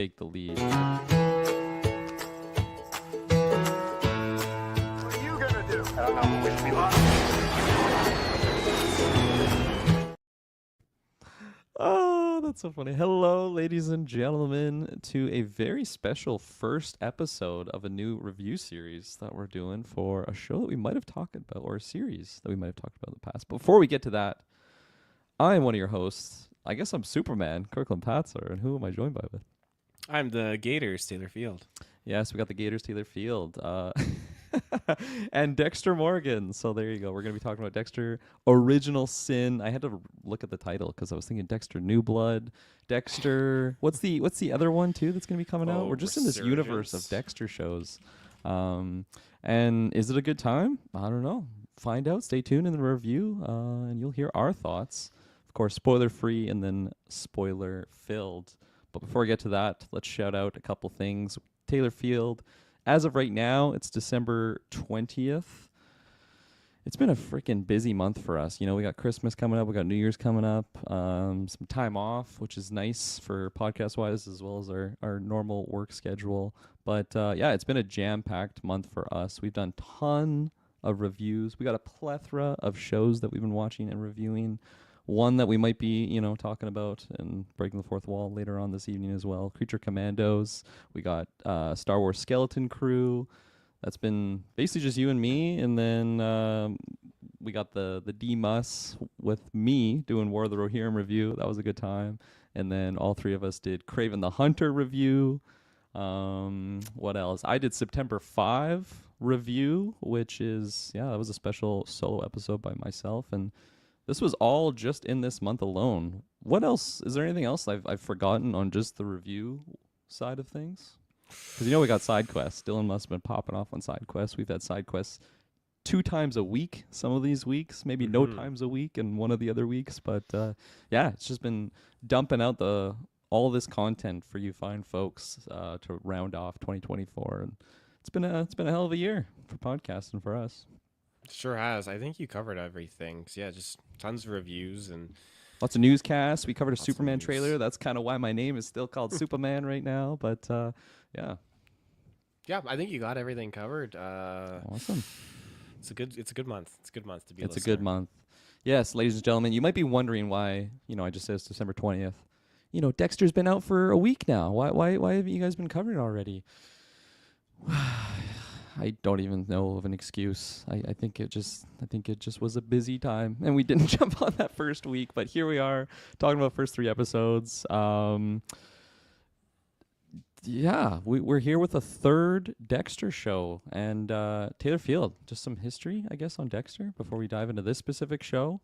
take the lead. What are you gonna do? I don't know. Wish me luck. Oh, that's so funny. Hello, ladies and gentlemen, to a very special first episode of a new review series that we're doing for a show that we might have talked about, or a series that we might have talked about in the past. Before we get to that, I am one of your hosts. I guess I'm Superman, Kirkland Patzer, and who am I joined by with? I'm the Gators, Taylor Field. Yes, we got the Gators, Taylor Field, and Dexter Morgan. So there you go. We're going to be talking about Dexter Original Sin. I had to look at the title because I was thinking Dexter New Blood. Dexter, what's the other one too that's going to be coming out? We're just in this universe of Dexter shows. And is it a good time? I don't know. Find out. Stay tuned in the review, and you'll hear our thoughts. Of course, spoiler free and then spoiler filled. But before we get to that, let's shout out a couple things. Taylor Field, as of right now, it's December 20th. It's been a freaking busy month for us. You know, we got Christmas coming up, we got New Year's coming up, some time off, which is nice for podcast-wise as well as our normal work schedule. But yeah, it's been a jam-packed month for us. We've done a ton of reviews. We got a plethora of shows that we've been watching and reviewing. One that we might be, talking about and breaking the fourth wall later on this evening as well. Creature Commandos. We got Star Wars Skeleton Crew. That's been basically just you and me. And then we got the D-Mus with me doing War of the Rohirrim review. That was a good time. And then all three of us did Kraven the Hunter review. What else? I did September 5 review, which is, that was a special solo episode by myself. And this was all just in this month alone. What else? Is there anything else I've forgotten on just the review side of things? Because we got side quests. Dylan must have been popping off on side quests. We've had side quests 2 times a week some of these weeks, maybe no times a week and one of the other weeks. But it's just been dumping out all this content for you fine folks to round off 2024. And it's been a hell of a year for podcasting for us. Sure has. I think you covered everything. So yeah, just tons of reviews and lots of newscasts. We covered a Superman trailer. That's kind of why my name is still called Superman right now. But yeah. Yeah, I think you got everything covered. Awesome. It's a good month. It's a good month to be. It's a good month. Yes, ladies and gentlemen, you might be wondering why I just said it's December 20th. Dexter's been out for a week now. Why haven't you guys been covering it already? I don't even know of an excuse. I think it just was a busy time, and we didn't jump on that first week. But here we are talking about first 3 episodes. We're here with a third Dexter show, and Taylor Field. Just some history, I guess, on Dexter before we dive into this specific show.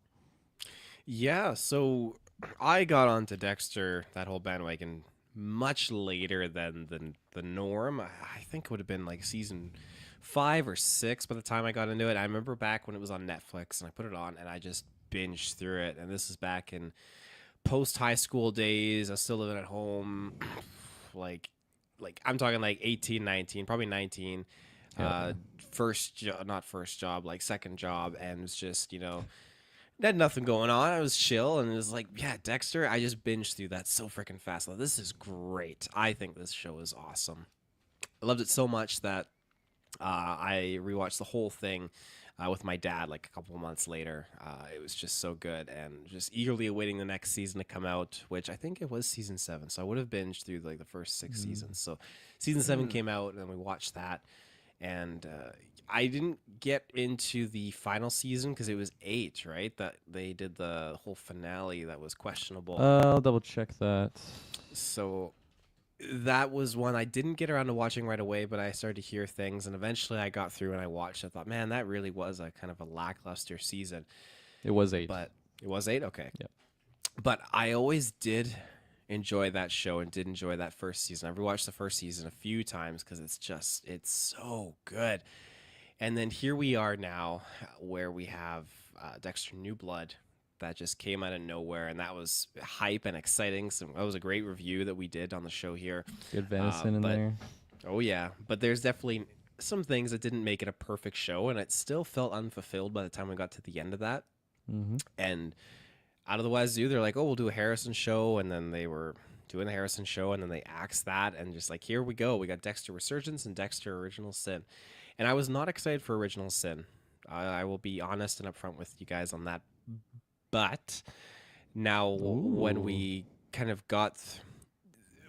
Yeah, so I got onto Dexter, that whole bandwagon, much later than the norm. I think it would have been like season 5 or 6 by the time I got into it. I remember back when it was on Netflix and I put it on and I just binged through it. And this is back in post high school days. I was still living at home. like I'm talking like 18, 19, probably 19. Yeah. Not first job, like second job. And it was just, had nothing going on. I was chill, and it was like, yeah, Dexter. I just binged through that so freaking fast. Like, this is great. I think this show is awesome. I loved it so much that I rewatched the whole thing with my dad like a couple of months later. It was just so good, and just eagerly awaiting the next season to come out, which I think it was season 7. So I would have binged through like the first 6 seasons. So season 7 came out, and then we watched that. And I didn't get into the final season because it was 8, right? That they did the whole finale that was questionable. I'll double check that. So that was one I didn't get around to watching right away, but I started to hear things, and eventually I got through and I watched. I thought, man, that really was a kind of a lackluster season. It was 8. But it was 8? Okay. Yep. But I always did enjoy that show and did enjoy that first season. I've rewatched the first season a few times because it's so good. And then here we are now where we have Dexter New Blood that just came out of nowhere, and that was hype and exciting. So that was a great review that we did on the show here. Good venison in there. Oh yeah, but there's definitely some things that didn't make it a perfect show, and it still felt unfulfilled by the time we got to the end of that. And out of the wazoo, they're like, oh, we'll do a Harrison show, and then they were doing the Harrison show, and then they axed that, and just like, here we go, we got Dexter Resurgence and Dexter Original Sin, and I was not excited for Original Sin. I will be honest and upfront with you guys on that, but now when Ooh. we kind of got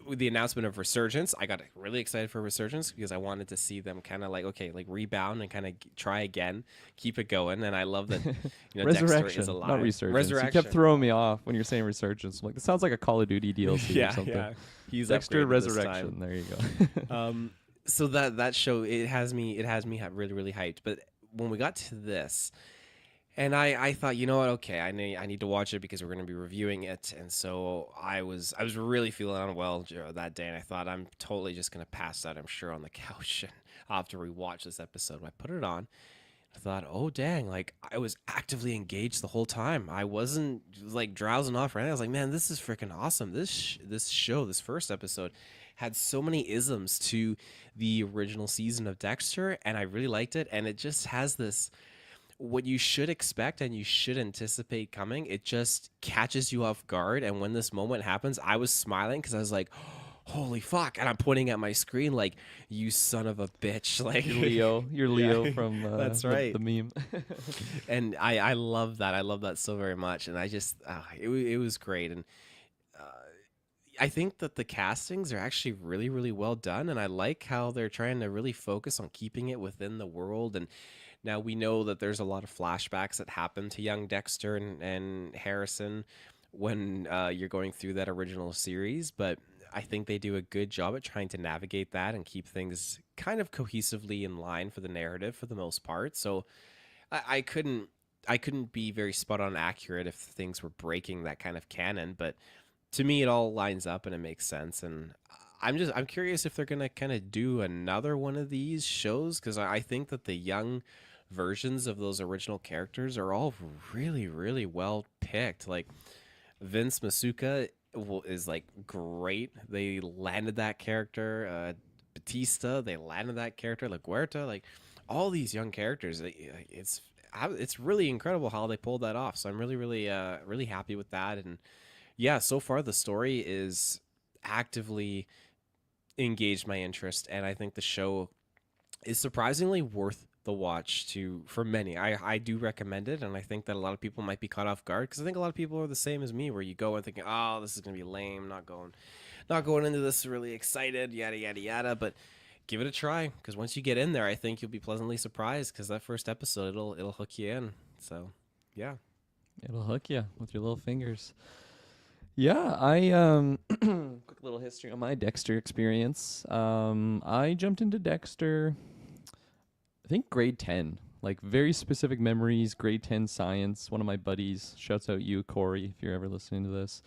with the announcement of Resurgence, I got really excited for Resurgence because I wanted to see them kind of like, okay, like rebound and kind of try again, keep it going. And I love that, Dexter Resurrection, is alive. not resurgence. Resurrection. You kept throwing me off when you're saying resurgence. I'm like, this sounds like a Call of Duty DLC or yeah, something. yeah. He's Dexter upgraded this Resurrection. time. There you go. So that show, it has me really, really hyped. But when we got to this, and I thought, you know what? Okay, I need to watch it because we're going to be reviewing it. And so I was really feeling unwell that day, and I thought I'm totally just going to pass out, I'm sure, on the couch and I'll have to rewatch this episode. I put it on. I thought, oh dang, like I was actively engaged the whole time. I wasn't like drowsing off or anything. I was like, man, this is freaking awesome. This show, this first episode, had so many isms to the original season of Dexter, and I really liked it. And it just has this, what you should expect and you should anticipate coming. It just catches you off guard. And when this moment happens, I was smiling because I was like, holy fuck. And I'm pointing at my screen like, you son of a bitch. Like, You're Leo from That's right. the meme. And I love that. I love that so very much. And I just, it was great. And I think that the castings are actually really, really well done. And I like how they're trying to really focus on keeping it within the world. And now we know that there's a lot of flashbacks that happen to young Dexter and Harrison when you're going through that original series. But I think they do a good job at trying to navigate that and keep things kind of cohesively in line for the narrative for the most part. So I couldn't be very spot on accurate if things were breaking that kind of canon, but to me it all lines up and it makes sense. And I'm curious if they're gonna kind of do another one of these shows, because I think that the young versions of those original characters are all really, really well picked. Like Vince Masuka is like great. They landed that character. Batista, they landed that character. LaGuerta, like all these young characters. It's really incredible how they pulled that off. So I'm really, really, really happy with that. And yeah, so far the story is actively engaged my interest, and I think the show is surprisingly worth the watch for many. I do recommend it, and I think that a lot of people might be caught off guard because I think a lot of people are the same as me, where you go and thinking, oh, this is gonna be lame, not going into this really excited, yada yada yada. But give it a try, because once you get in there, I think you'll be pleasantly surprised, because that first episode it'll hook you in. So yeah, It'll hook you with your little fingers. Yeah, I quick little history on my Dexter experience. I jumped into Dexter, I think grade 10. Like very specific memories, grade 10 science. One of my buddies, shouts out you, Corey, if you're ever listening to this.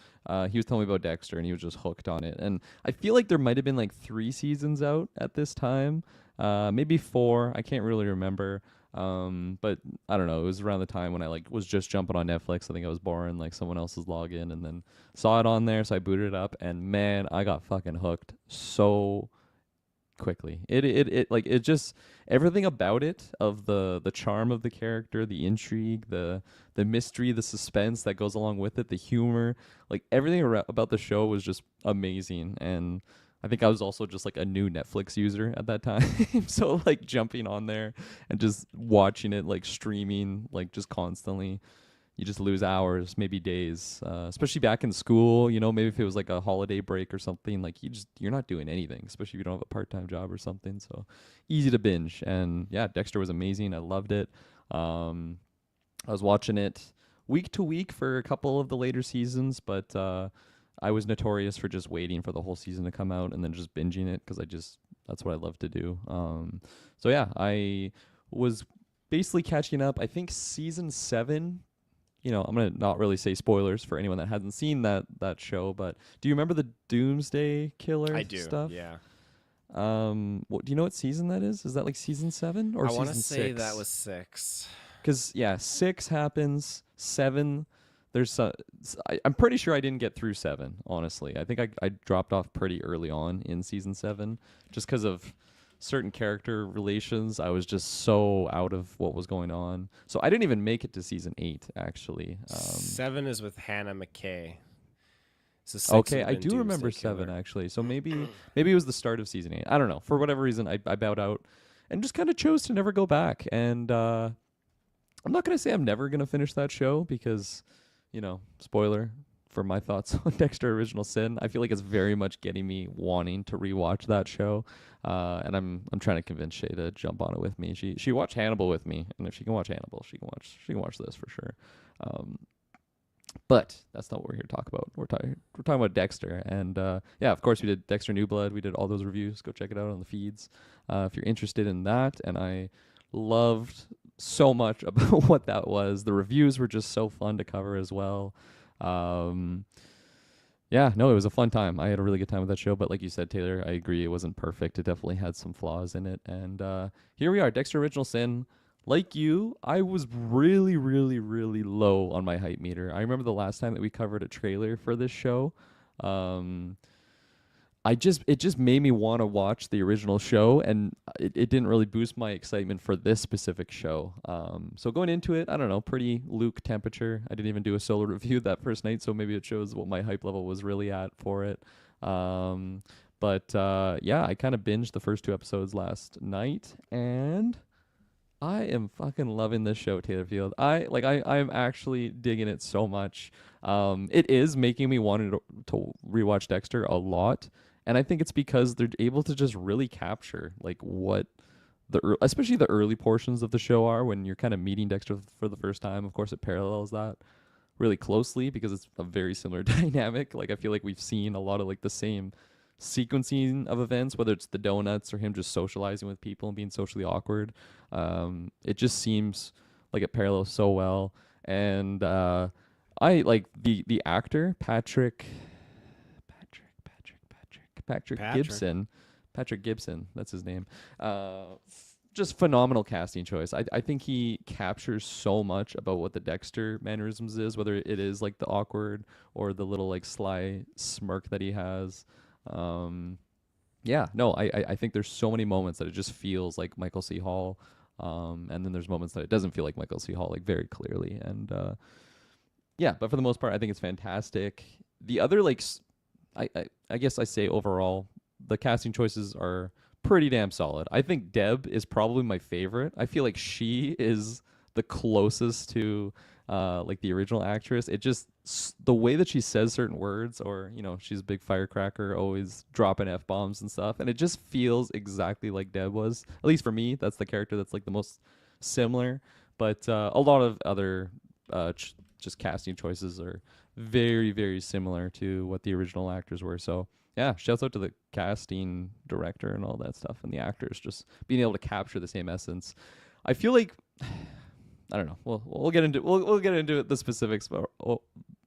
He was telling me about Dexter and he was just hooked on it. And I feel like there might have been like 3 seasons out at this time. Maybe 4. I can't really remember. But I don't know. It was around the time when I like was just jumping on Netflix. I think I was borrowing like someone else's login and then saw it on there. So I booted it up and man, I got fucking hooked so quickly. It just everything about it, of the charm of the character, the intrigue, the mystery, the suspense that goes along with it, the humor, like everything about the show was just amazing. And I think I was also just like a new Netflix user at that time. So like jumping on there and just watching it, like streaming, like just constantly, you just lose hours, maybe days, especially back in school, maybe if it was like a holiday break or something, like you're not doing anything, especially if you don't have a part-time job or something. So easy to binge. And yeah, Dexter was amazing. I loved it. I was watching it week to week for a couple of the later seasons, but I was notorious for just waiting for the whole season to come out and then just binging it because that's what I love to do. So yeah, I was basically catching up. I think season 7. I'm gonna not really say spoilers for anyone that hasn't seen that show, but do you remember the Doomsday Killer I do. stuff? Yeah. Do you know what season that is? Is that like season 7 or I season 6? want to say that was 6. Because 6 happens, 7. I'm pretty sure I didn't get through 7. Honestly, I think I dropped off pretty early on in season 7, just because of certain character relations. I was just so out of what was going on, so I didn't even make it to season 8. Actually, 7 is with Hannah McKay. So 6 would Okay, have I been do remember Doomsday 7 Killer. actually. So maybe it was the start of season 8. I don't know. For whatever reason, I bowed out and just kind of chose to never go back. And I'm not gonna say I'm never gonna finish that show because, spoiler for my thoughts on Dexter Original Sin. I feel like it's very much getting me wanting to rewatch that show, and I'm trying to convince Shay to jump on it with me. She watched Hannibal with me, and if she can watch Hannibal, she can watch this for sure. Um, but that's not what we're here to talk about. We're talking about Dexter, and yeah, of course we did Dexter New Blood. We did all those reviews. Go check it out on the feeds if you're interested in that. And I loved so much about what that was. The reviews were just so fun to cover as well. Um, yeah, no, it was a fun time. I had a really good time with that show. But like you said, Taylor, I agree. It wasn't perfect. It definitely had some flaws in it. And here we are, Dexter Original Sin. Like you, I was really, really, really low on my hype meter. I remember the last time that we covered a trailer for this show. Um, it just made me want to watch the original show, and it didn't really boost my excitement for this specific show. So going into it, I don't know, pretty Luke temperature. I didn't even do a solo review that first night, so maybe it shows what my hype level was really at for it. But yeah, I kind of binged the first 2 episodes last night, and I am fucking loving this show, Taylor Field. I'm actually digging it so much. It is making me want to rewatch Dexter a lot, and I think it's because they're able to just really capture like what especially the early portions of the show are when you're kind of meeting Dexter for the first time. Of course, it parallels that really closely because it's a very similar dynamic. Like I feel like we've seen a lot of like the same sequencing of events, whether it's the donuts or him just socializing with people and being socially awkward. It just seems like it parallels so well. And I like the actor Patrick Patrick. Gibson. Patrick Gibson, that's his name. Just phenomenal casting choice. I think he captures so much about what the Dexter mannerisms is, whether it is like the awkward or the little like sly smirk that he has. Um, yeah, no, I think there's so many moments that it just feels like Michael C. Hall. And then there's moments that it doesn't feel like Michael C. Hall, like very clearly. And yeah, but for the most part, I think it's fantastic. The other like I guess I say overall, the casting choices are pretty damn solid. I think Deb is probably my favorite. I feel like she is the closest to like the original actress. It just the way that she says certain words, or she's a big firecracker, always dropping f bombs and stuff, and it just feels exactly like Deb was. At least for me, that's the character that's like the most similar. But a lot of other just casting choices are very, very similar to what the original actors were. So yeah, shouts out to the casting director and all that stuff, and the actors just being able to capture the same essence. I feel like I don't know. We'll get into the specifics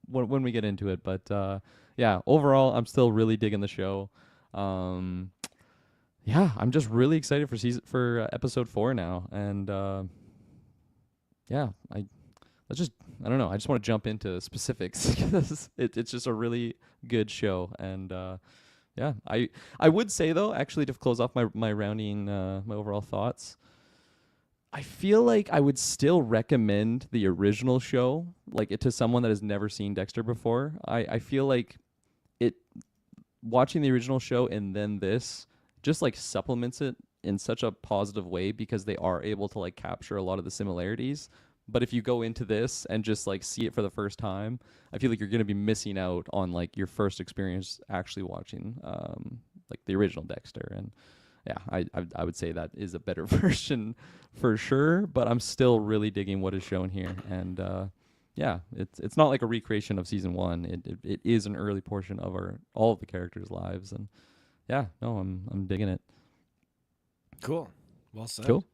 when we get into it. But yeah, overall, I'm still really digging the show. Um, yeah, I'm just really excited for episode 4 now, and yeah, I don't know. I just want to jump into specifics because it's just a really good show, and yeah, I would say though, actually, to close off my rounding my overall thoughts, I feel like I would still recommend the original show, like it to someone that has never seen Dexter before. I feel like it watching the original show and then this just like supplements it in such a positive way because they are able to like capture a lot of the similarities. But if you go into this and just like see it for the first time, I feel like you're gonna be missing out on like your first experience actually watching like the original Dexter. And yeah, I would say that is a better version for sure. But I'm still really digging what is shown here, and yeah, it's not like a recreation of season 1. It is an early portion of all of the characters' lives, and yeah, no, I'm digging it. Cool. Well said. Cool.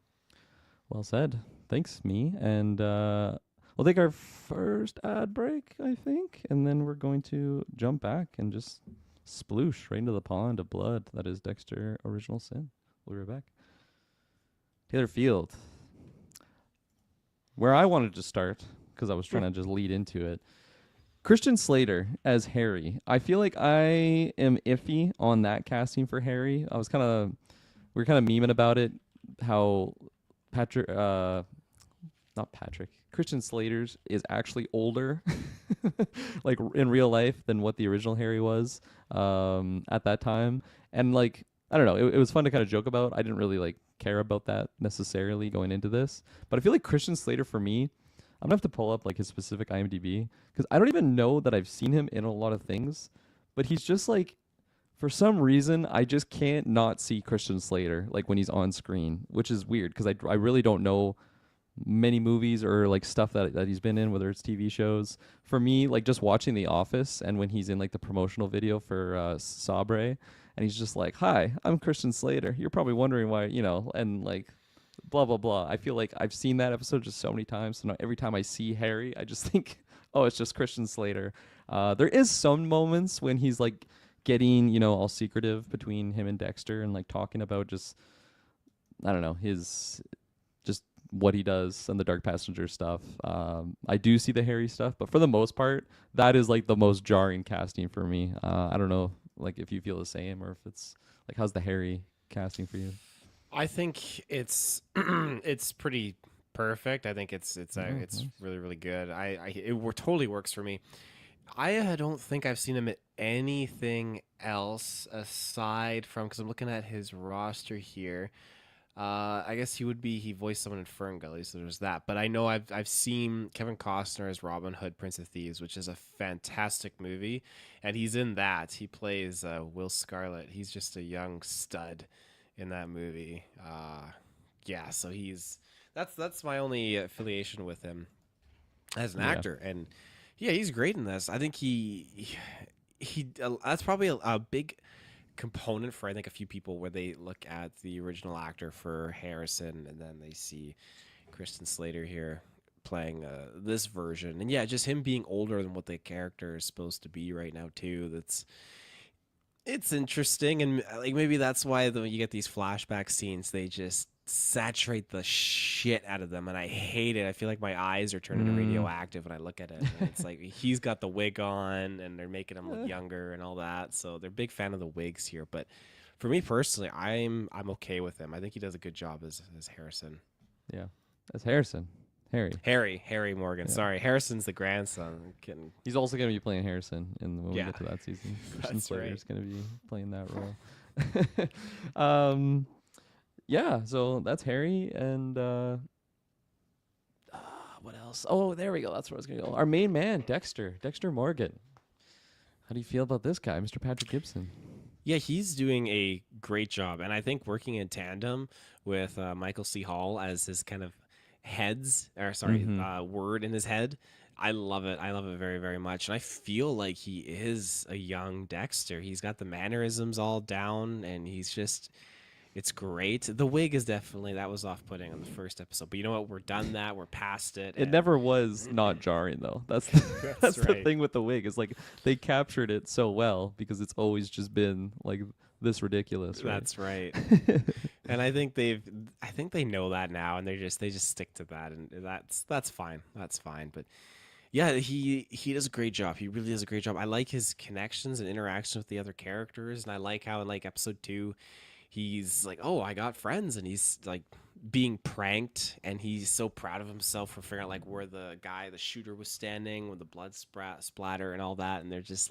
Well said. Thanks, me. And we'll take our first ad break, I think, and then we're going to jump back and just sploosh right into the pond of blood that is Dexter Original Sin. We'll be right back. Taylor Field. Where I wanted to start, because I was trying to just lead into it, Christian Slater as Harry. I feel like I am iffy on that casting for Harry. We were kind of memeing about it, how Christian Slater's is actually older like in real life than what the original Harry was at that time. And like I don't know, it was fun to kind of joke about. I didn't really like care about that necessarily going into this, but I feel like Christian Slater for me, I'm gonna have to pull up like his specific IMDb because I don't even know that I've seen him in a lot of things, but he's just like for some reason I just can't not see Christian Slater like when he's on screen, which is weird because I really don't know many movies or like stuff that he's been in, whether it's TV shows. For me, like just watching The Office and when he's in like the promotional video for Sabre, and he's just like, "Hi, I'm Christian Slater. You're probably wondering why, and like blah blah blah." I feel like I've seen that episode just so many times. So now every time I see Harry, I just think, "Oh, it's just Christian Slater." There is some moments when he's like getting all secretive between him and Dexter and like talking about just I don't know his just what he does and the Dark Passenger stuff. I do see the Harry stuff, but for the most part, that is like the most jarring casting for me. I don't know, like if you feel the same or if it's like how's the Harry casting for you? I think it's it's pretty perfect. I think Oh, it's nice. really really good. Totally works for me. don't think I've seen him at anything else aside from because I'm looking at his roster here. I guess he voiced someone in Ferngully, so there's that. But I know I've seen Kevin Costner as Robin Hood, Prince of Thieves, which is a fantastic movie, and he's in that. He plays Will Scarlet. He's just a young stud in that movie. Yeah, so that's my only affiliation with him as an Yeah. actor, and yeah, he's great in this. I think that's probably a big component for I think a few people where they look at the original actor for Harrison and then they see Kristen Slater here playing this version, and yeah, just him being older than what the character is supposed to be right now too. It's interesting, and like maybe that's why you get these flashback scenes. They just saturate the shit out of them, and I hate it. I feel like my eyes are turning Mm. radioactive when I look at it. And it's like he's got the wig on, and they're making him look Eh, younger and all that. So they're a big fan of the wigs here. But for me personally, I'm okay with him. I think he does a good job as Harrison. yeah. That's Harrison. Harry. Harry Morgan. Yeah. Sorry, Harrison's the grandson. I'm kidding. He's also going to be playing Harrison when we Yeah, get to that season. Christian that's Slater right. is going to be playing that role. Yeah, so that's Harry and what else? Oh, there we go. That's where I was going to go. Our main man, Dexter Morgan. How do you feel about this guy, Mr. Patrick Gibson? Yeah, he's doing a great job, and I think working in tandem with Michael C. Hall as his kind of Mhm. word in his head. I love it. I love it very, very much. And I feel like he is a young Dexter. He's got the mannerisms all down, and it's great. The wig is definitely, that was off putting on the first episode. But you know what? We're done that. We're past it. It And never was not jarring though. that's That's the right. thing with the wig is like they captured it so well because it's always just been like this ridiculous, right? That's right. And I think they know that now, and they just stick to that, and that's fine. That's fine. But yeah, he does a great job. He really does a great job. I like his connections and interactions with the other characters, and I like how in like episode 2, he's like, "Oh, I got friends," and he's like being pranked, and he's so proud of himself for figuring out like where the shooter was standing with the blood splatter and all that, and they're just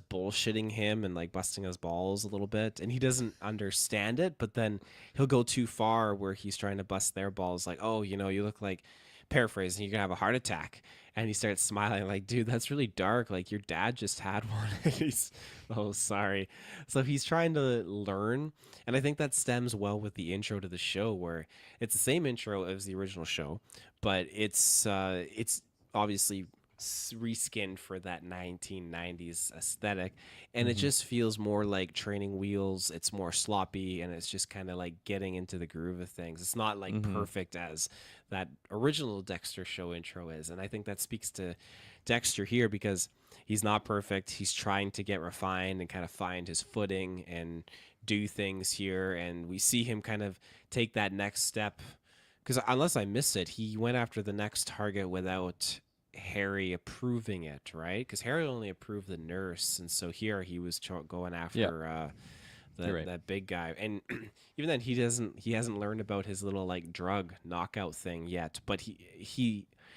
bullshitting him and like busting his balls a little bit, and he doesn't understand it, but then he'll go too far where he's trying to bust their balls like, "Oh, you look like," paraphrasing, "you're gonna have a heart attack." And he starts smiling like, "Dude, that's really dark, like your dad just had one." And he's, "Oh, sorry." So he's trying to learn, and I think that stems well with the intro to the show, where it's the same intro as the original show, but it's obviously reskinned for that 1990s aesthetic, and it Mhm. just feels more like training wheels. It's more sloppy, and it's just kind of like getting into the groove of things. It's not like Mhm. perfect as that original Dexter show intro is, and I think that speaks to Dexter here because he's not perfect. He's trying to get refined and kind of find his footing and do things here, and we see him kind of take that next step because unless I miss it, he went after the next target without Harry approving it, right? Because Harry only approved the nurse, and so here he was going Yeah, after you're right. that big guy. And even then, he hasn't learned about his little like drug knockout thing yet. But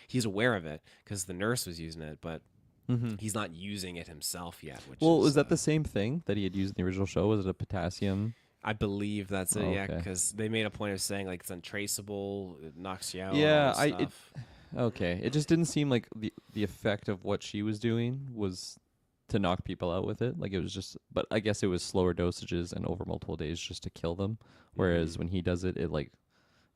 he's aware of it because the nurse was using it, but Mm-hmm. he's not using it himself yet, which Well, is was that the same thing that he had used in the original show? Was it a potassium? I believe that's it. Oh, Yeah, okay. because they made a point of saying like it's untraceable, it knocks you out, all Yeah, this I it stuff. okay. It just didn't seem like the effect of what she was doing was to knock people out with it. Like it was just, but I guess it was slower dosages and over multiple days just to kill them. Hmm. Whereas when he does it, it like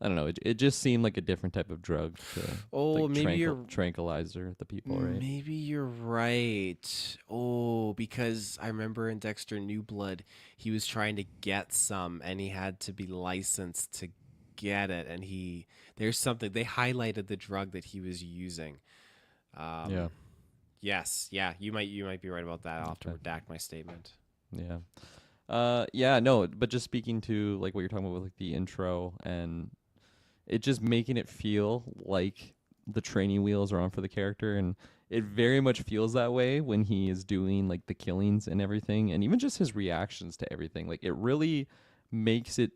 I don't know. It just seemed like a different type of drug to Oh, like maybe you're tranquilizer the people, right? maybe you're right. Oh, because I remember in Dexter New Blood, he was trying to get some and he had to be licensed to get it and there's something they highlighted the drug that he was using. Yeah. Um yes, yeah, you might be right about that. I'll have to Okay. redact my statement. Yeah. Yeah, no, but just speaking to like what you're talking about with like the intro and it just making it feel like the training wheels are on for the character and it very much feels that way when he is doing like the killings and everything and even just his reactions to everything. Like it really makes it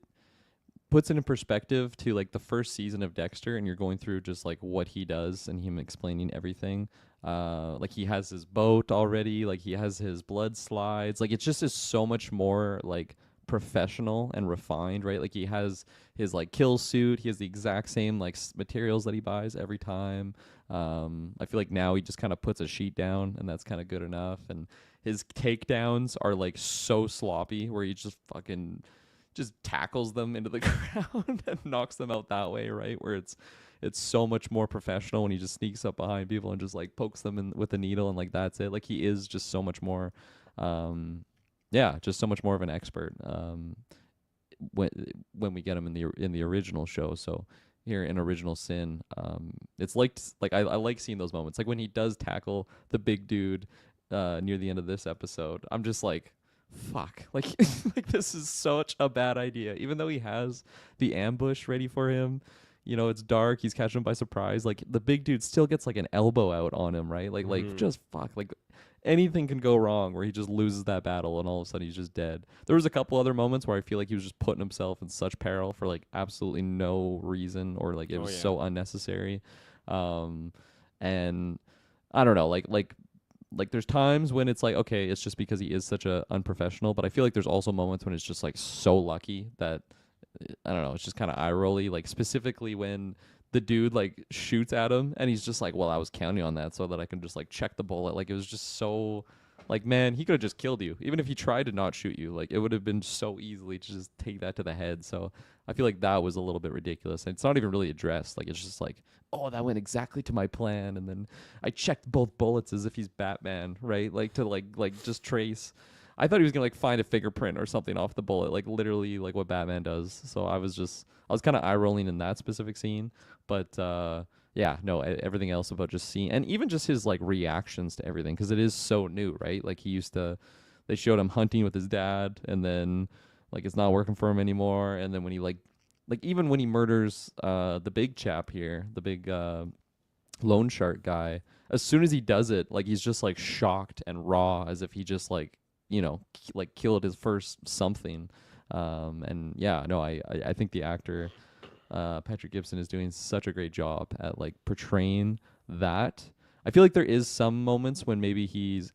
puts it in perspective to like the first season of Dexter and you're going through just like what he does and him explaining everything. Like he has his boat already, like he has his blood slides. Like it just is so much more like professional and refined, right? Like he has his like kill suit, he has the exact same like materials that he buys every time. I feel like now he just kind of puts a sheet down and that's kind of good enough and his takedowns are like so sloppy where he just fucking just tackles them into the ground and knocks them out that way, right? Where it's so much more professional when he just sneaks up behind people and just like pokes them in with a needle and like that's it. Like he is just so much more yeah, just so much more of an expert when when we get him in the original show. So here in Original Sin, it's like I like seeing those moments. Like when he does tackle the big dude near the end of this episode, I'm just like fuck like like this is such a bad idea even though he has the ambush ready for him, you know, it's dark, he's catching him by surprise, like the big dude still gets like an elbow out on him, right? Like Mhm. just fuck, like anything can go wrong where he just loses that battle and all of a sudden he's just dead. There was a couple other moments where I feel like he was just putting himself in such peril for like absolutely no reason or like it Oh was yeah. so unnecessary. um and I don't know, like there's times when it's like okay it's just because he is such a unprofessional, but I feel like there's also moments when it's just like so lucky that I don't know, it's just kind of eye rolly, like specifically when the dude like shoots at him and he's just like well I was counting on that so that I can just like check the bullet. Like it was just so like man he could have just killed you even if he tried to not shoot you, like it would have been so easily to just take that to the head. So I feel like that was a little bit ridiculous and it's not even really addressed. Like it's just like oh that went exactly to my plan and then I checked both bullets as if he's Batman, right? Like to like just trace. I thought he was gonna like find a fingerprint or something off the bullet, like literally like what Batman does. So I was kind of eye rolling in that specific scene, but yeah, no, everything else about just seeing and even just his like reactions to everything because it is so new, right? Like he used to, they showed him hunting with his dad, and then like it's not working for him anymore, and then when he like even when he murders the big chap here, the big loan shark guy, as soon as he does it, like he's just like shocked and raw as if he just like you know like killed his first something. And yeah, no, I think the actor Patrick Gibson is doing such a great job at like portraying that. I feel like there is some moments when maybe he's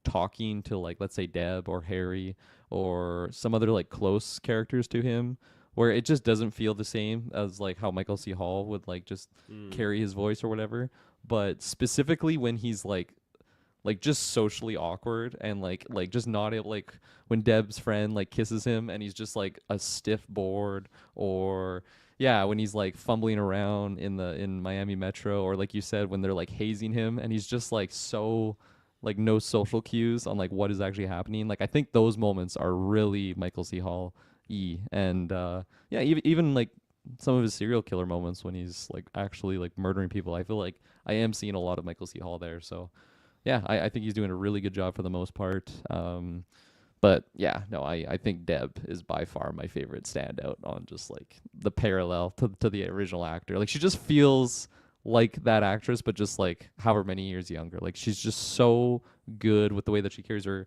talking to like let's say Deb or Harry or some other like close characters to him where it just doesn't feel the same as like how Michael C. Hall would like just Mm. carry his voice or whatever. But specifically when he's like just socially awkward and like just not able, like when Deb's friend like kisses him and he's just like a stiff board, or yeah when he's like fumbling around in Miami Metro, or like you said when they're like hazing him and he's just like so like no social cues on like what is actually happening. Like I think those moments are really Michael C. Hall and yeah even like some of his serial killer moments when he's like actually like murdering people, I feel like I am seeing a lot of Michael C. Hall there. So yeah, I think he's doing a really good job for the most part. But yeah, no, I think Deb is by far my favorite standout on just like the parallel to the original actor. Like she just feels like that actress, but just like however many years younger. Like she's just so good with the way that she carries her,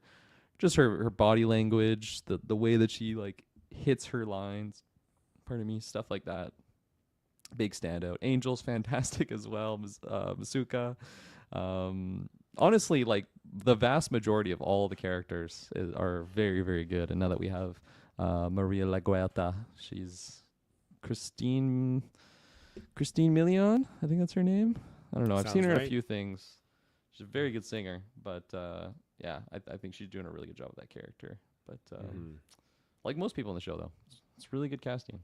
just her body language, the way that she like hits her lines. Pardon me, stuff like that. big standout. Angel's fantastic as well. Masuka. Honestly, like the vast majority of all the characters are very, very good. And now that we have Maria Laguerta, she's Christine Christine Milian, I think that's her name. I don't know. I've seen Sounds her in a right. few things. She's a very good singer, but yeah, I think she's doing a really good job with that character. But like most people in the show, though, it's really good casting.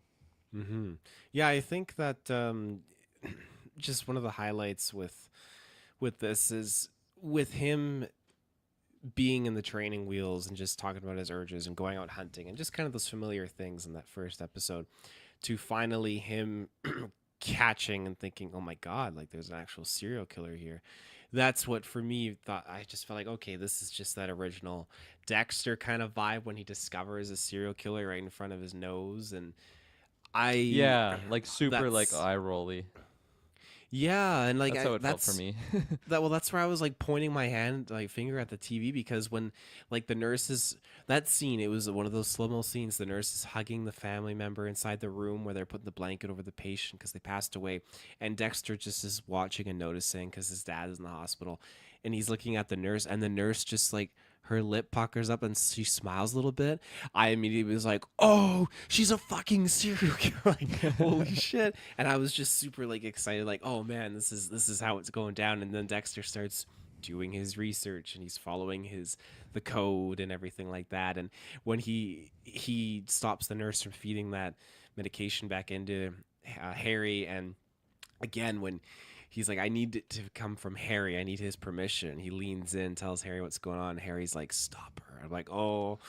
Yeah, I think that just one of the highlights with this is with him being in the training wheels and just talking about his urges and going out hunting and just kind of those familiar things in that first episode to finally him catching and thinking, oh my God, like there's an actual serial killer here. That's what for me thought I just felt like, okay, this is just that original Dexter kind of vibe when he discovers a serial killer right in front of his nose. And I, Yeah, like super like that's, eye rolly. yeah. And like, That's how it felt for me. that's where I was like pointing my hand, like finger at the TV because when like the nurses, that scene, it was one of those slow mo scenes. The nurse is hugging the family member inside the room where they're putting the blanket over the patient because they passed away, and Dexter just is watching and noticing because his dad is in the hospital, and he's looking at the nurse, and the nurse just like her lip puckers up and she smiles a little bit. I immediately was like, "Oh, she's a fucking serial killer!" Like, holy shit! And I was just super like excited, like, "Oh man, this is how it's going down." And then Dexter starts doing his research and he's following the code and everything like that. And when he stops the nurse from feeding that medication back into Harry, and again when he's like, I need it to come from Harry. I need his permission. He leans in, tells Harry what's going on. Harry's like, stop her. I'm like, oh,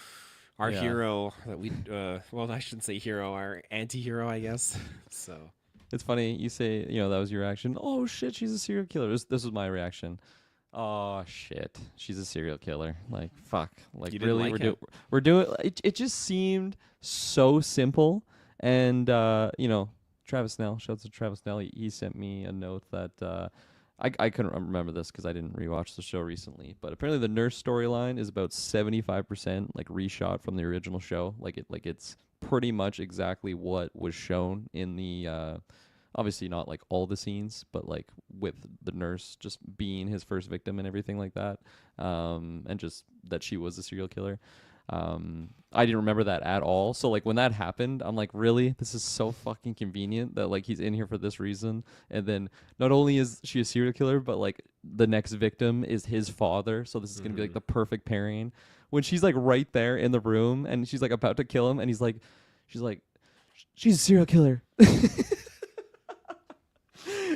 our Yeah. hero that we, well, I shouldn't say hero, our anti-hero, I guess. So It's funny you say, that was your reaction. Oh shit, she's a serial killer. This was my reaction. Oh shit, she's a serial killer. Like fuck. Like you didn't really, like him. we're doing. It just seemed so simple, and Travis Snell. Shout out to Travis Snell. He sent me a note that I couldn't remember this because I didn't rewatch the show recently. But apparently the nurse storyline is about 75% like reshot from the original show. It's pretty much exactly what was shown in the obviously not like all the scenes, but like with the nurse just being his first victim and everything like that, and just that she was a serial killer. I didn't remember that at all. So like when that happened, I'm like, really? This is so fucking convenient that like he's in here for this reason, and then not only is she a serial killer, but like the next victim is his father. So this is gonna be like the perfect pairing. When she's like right there in the room and she's like about to kill him, and she's like, she's a serial killer.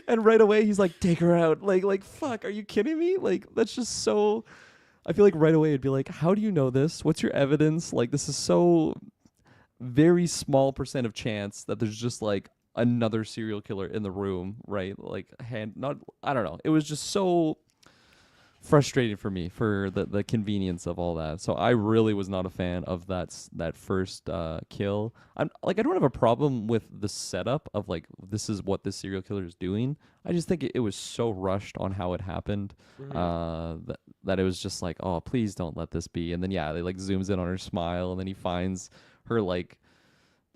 And right away he's like, take her out. Like fuck, are you kidding me? Like that's just so. I feel like right away it'd be like, how do you know this? What's your evidence? Like this is so very small percent of chance that there's just like another serial killer in the room, right? Like hand not I don't know. It was just so frustrating for me for the convenience of all that. So I really was not a fan of that first kill. I'm like I don't have a problem with the setup of like this is what this serial killer is doing. I just think it was so rushed on how it happened that it was just like, oh, please don't let this be. And then yeah, they like zooms in on her smile, and then he finds her like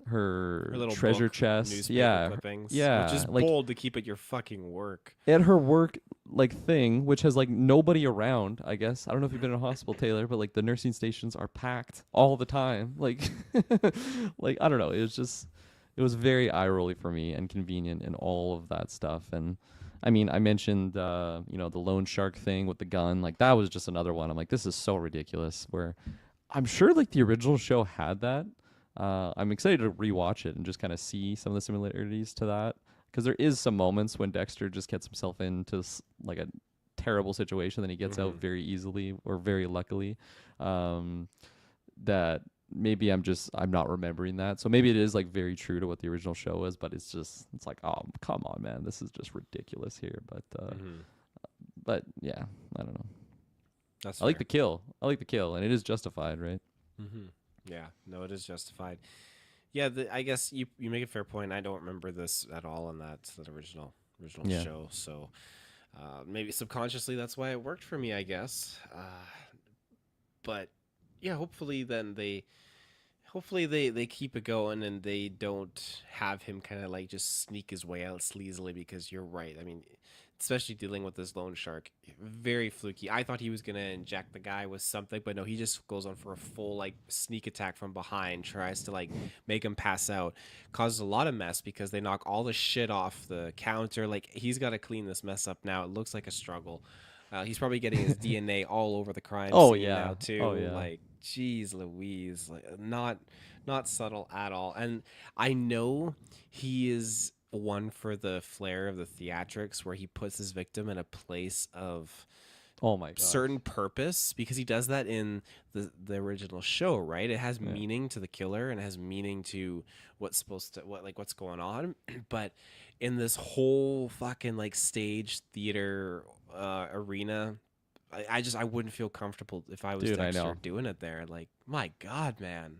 Her her little treasure book, chest. newspaper Yeah, clippings, which yeah, is like bold to keep at your fucking work. at her work like thing, which has like nobody around. I guess I don't know if you've been in a hospital, Taylor, but like the nursing stations are packed all the time. Like, like I don't know. It was very eye rolly for me and convenient and all of that stuff. And I mean, I mentioned the loan shark thing with the gun. Like that was just another one. I'm like, this is so ridiculous. Where I'm sure like the original show had that. I'm excited to rewatch it and just kind of see some of the similarities to that because there is some moments when Dexter just gets himself into like a terrible situation, then he gets out very easily or very luckily. That maybe I'm not remembering that, so maybe it is like very true to what the original show is, but it's like, oh come on man, this is just ridiculous here. But yeah, I don't know. That's I like fair. the kill, and it is justified, right? Yeah, no, it is justified. Yeah, I guess you make a fair point. I don't remember this at all in that original Yeah. show. So maybe subconsciously that's why it worked for me. I guess. But yeah, hopefully hopefully they keep it going and they don't have him kind of like just sneak his way out sleazily, because you're right. I mean, especially dealing with this loan shark, very fluky. I thought he was gonna inject the guy with something, but no, he just goes on for a full like sneak attack from behind, tries to like make him pass out, causes a lot of mess because they knock all the shit off the counter. Like he's got to clean this mess up now. It looks like a struggle. He's probably getting his DNA all over the crime Oh scene yeah. now Oh too. yeah. Like, geez, Louise, like not subtle at all. And I know he is one for the flair of the theatrics, where he puts his victim in a place of Oh my gosh. certain purpose, because he does that in the original show, right? It has Yeah. meaning to the killer and it has meaning to what's going on. But in this whole fucking like stage theater arena, I wouldn't feel comfortable if I was Dude, I Dexter know. doing it there. Like, my God, man.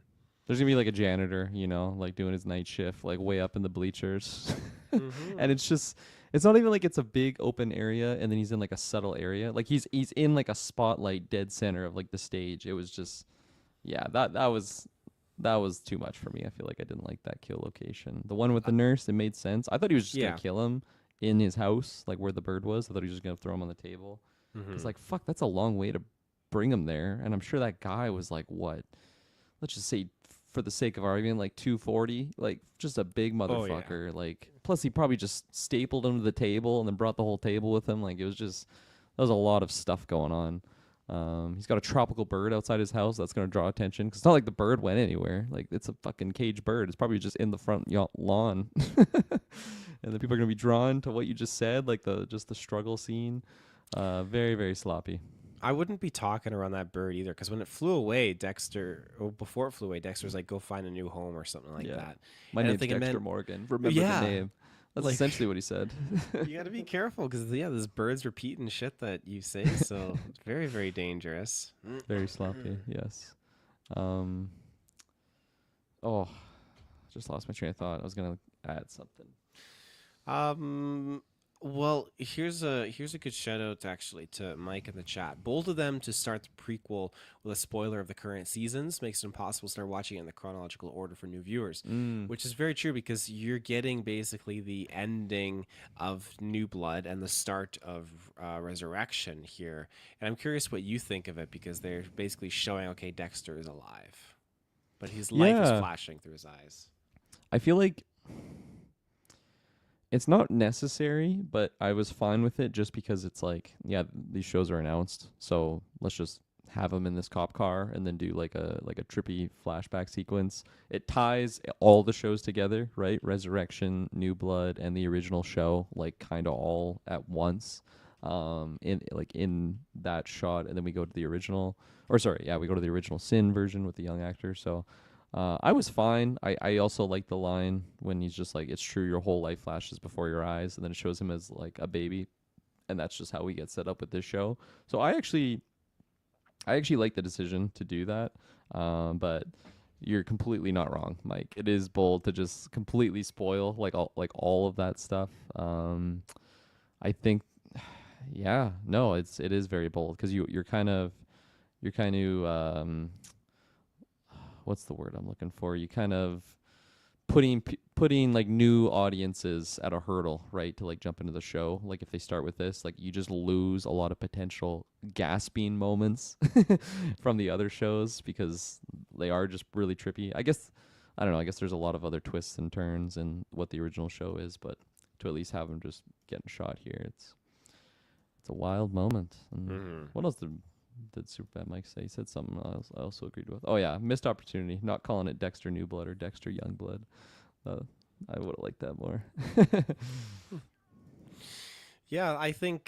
There's gonna be like a janitor, like doing his night shift, like way up in the bleachers. Mm-hmm. And it's not even like it's a big open area and then he's in like a subtle area. Like he's in like a spotlight dead center of like the stage. It was just yeah, that was too much for me. I feel like I didn't like that kill location. The one with the nurse, it made sense. I thought he was just gonna Yeah. kill him in his house, like where the bird was. I thought he was just gonna throw him on the table. Cause Mm-hmm. like fuck, that's a long way to bring him there. And I'm sure that guy was like what? Let's just say for the sake of argument, like 240, like just a big Oh yeah. motherfucker. Like plus he probably just stapled him to the table and then brought the whole table with him. Like it was just there was a lot of stuff going on. He's got a tropical bird outside his house that's gonna draw attention because it's not like the bird went anywhere. Like it's a fucking cage bird. It's probably just in the front lawn, and then people are gonna be drawn to what you just said, like the struggle scene. Very very sloppy. I wouldn't be talking around that bird either, because when it flew away, before it flew away, Dexter was like, "Go find a new home" or something like Yeah, that. my And I'm name's thinking, Dexter man, Morgan. Remember the yeah, name. That's like essentially what he said. you got to be careful, because yeah, this bird's repeating shit that you say, so it's very very dangerous. Very sloppy. Yes. Um. Oh, just lost my train of thought. I was gonna add something. Um. Well, here's a good shout out actually to Mike in the chat. Bold of them to start the prequel with a spoiler of the current seasons makes it impossible to start watching it in the chronological order for new viewers, Mm. which is very true, because you're getting basically the ending of New Blood and the start of Resurrection here. And I'm curious what you think of it, because they're basically showing, okay, Dexter is alive, but his life is Yeah, flashing through his eyes. I feel like it's not necessary, but I was fine with it just because it's like, yeah, these shows are announced, so let's just have them in this cop car and then do like a trippy flashback sequence. It ties all the shows together, right? Resurrection, New Blood, and the original show, like kind of all at once. In that shot, and then we go to the original, or sorry, yeah, we go to the original Sin version with the young actor. So I was fine. I also like the line when he's just like, "It's true, your whole life flashes before your eyes," and then it shows him as like a baby, and that's just how we get set up with this show. So I actually like the decision to do that. But you're completely not wrong, Mike. It is bold to just completely spoil like all of that stuff. I think, yeah, no, it is very bold because you're kind of what's the word I'm looking for? You kind of putting like new audiences at a hurdle, right, to like jump into the show. Like if they start with this, like you just lose a lot of potential gasping moments from the other shows because they are just really trippy. I don't know. I guess there's a lot of other twists and turns in what the original show is, but to at least have them just getting shot here, it's a wild moment. And Mm-hmm. what else did Superbad Mike say? He said something I also agreed with. Oh yeah, missed opportunity. Not calling it Dexter New Blood or Dexter Young Blood. Uh, I would have liked that more. Yeah, I think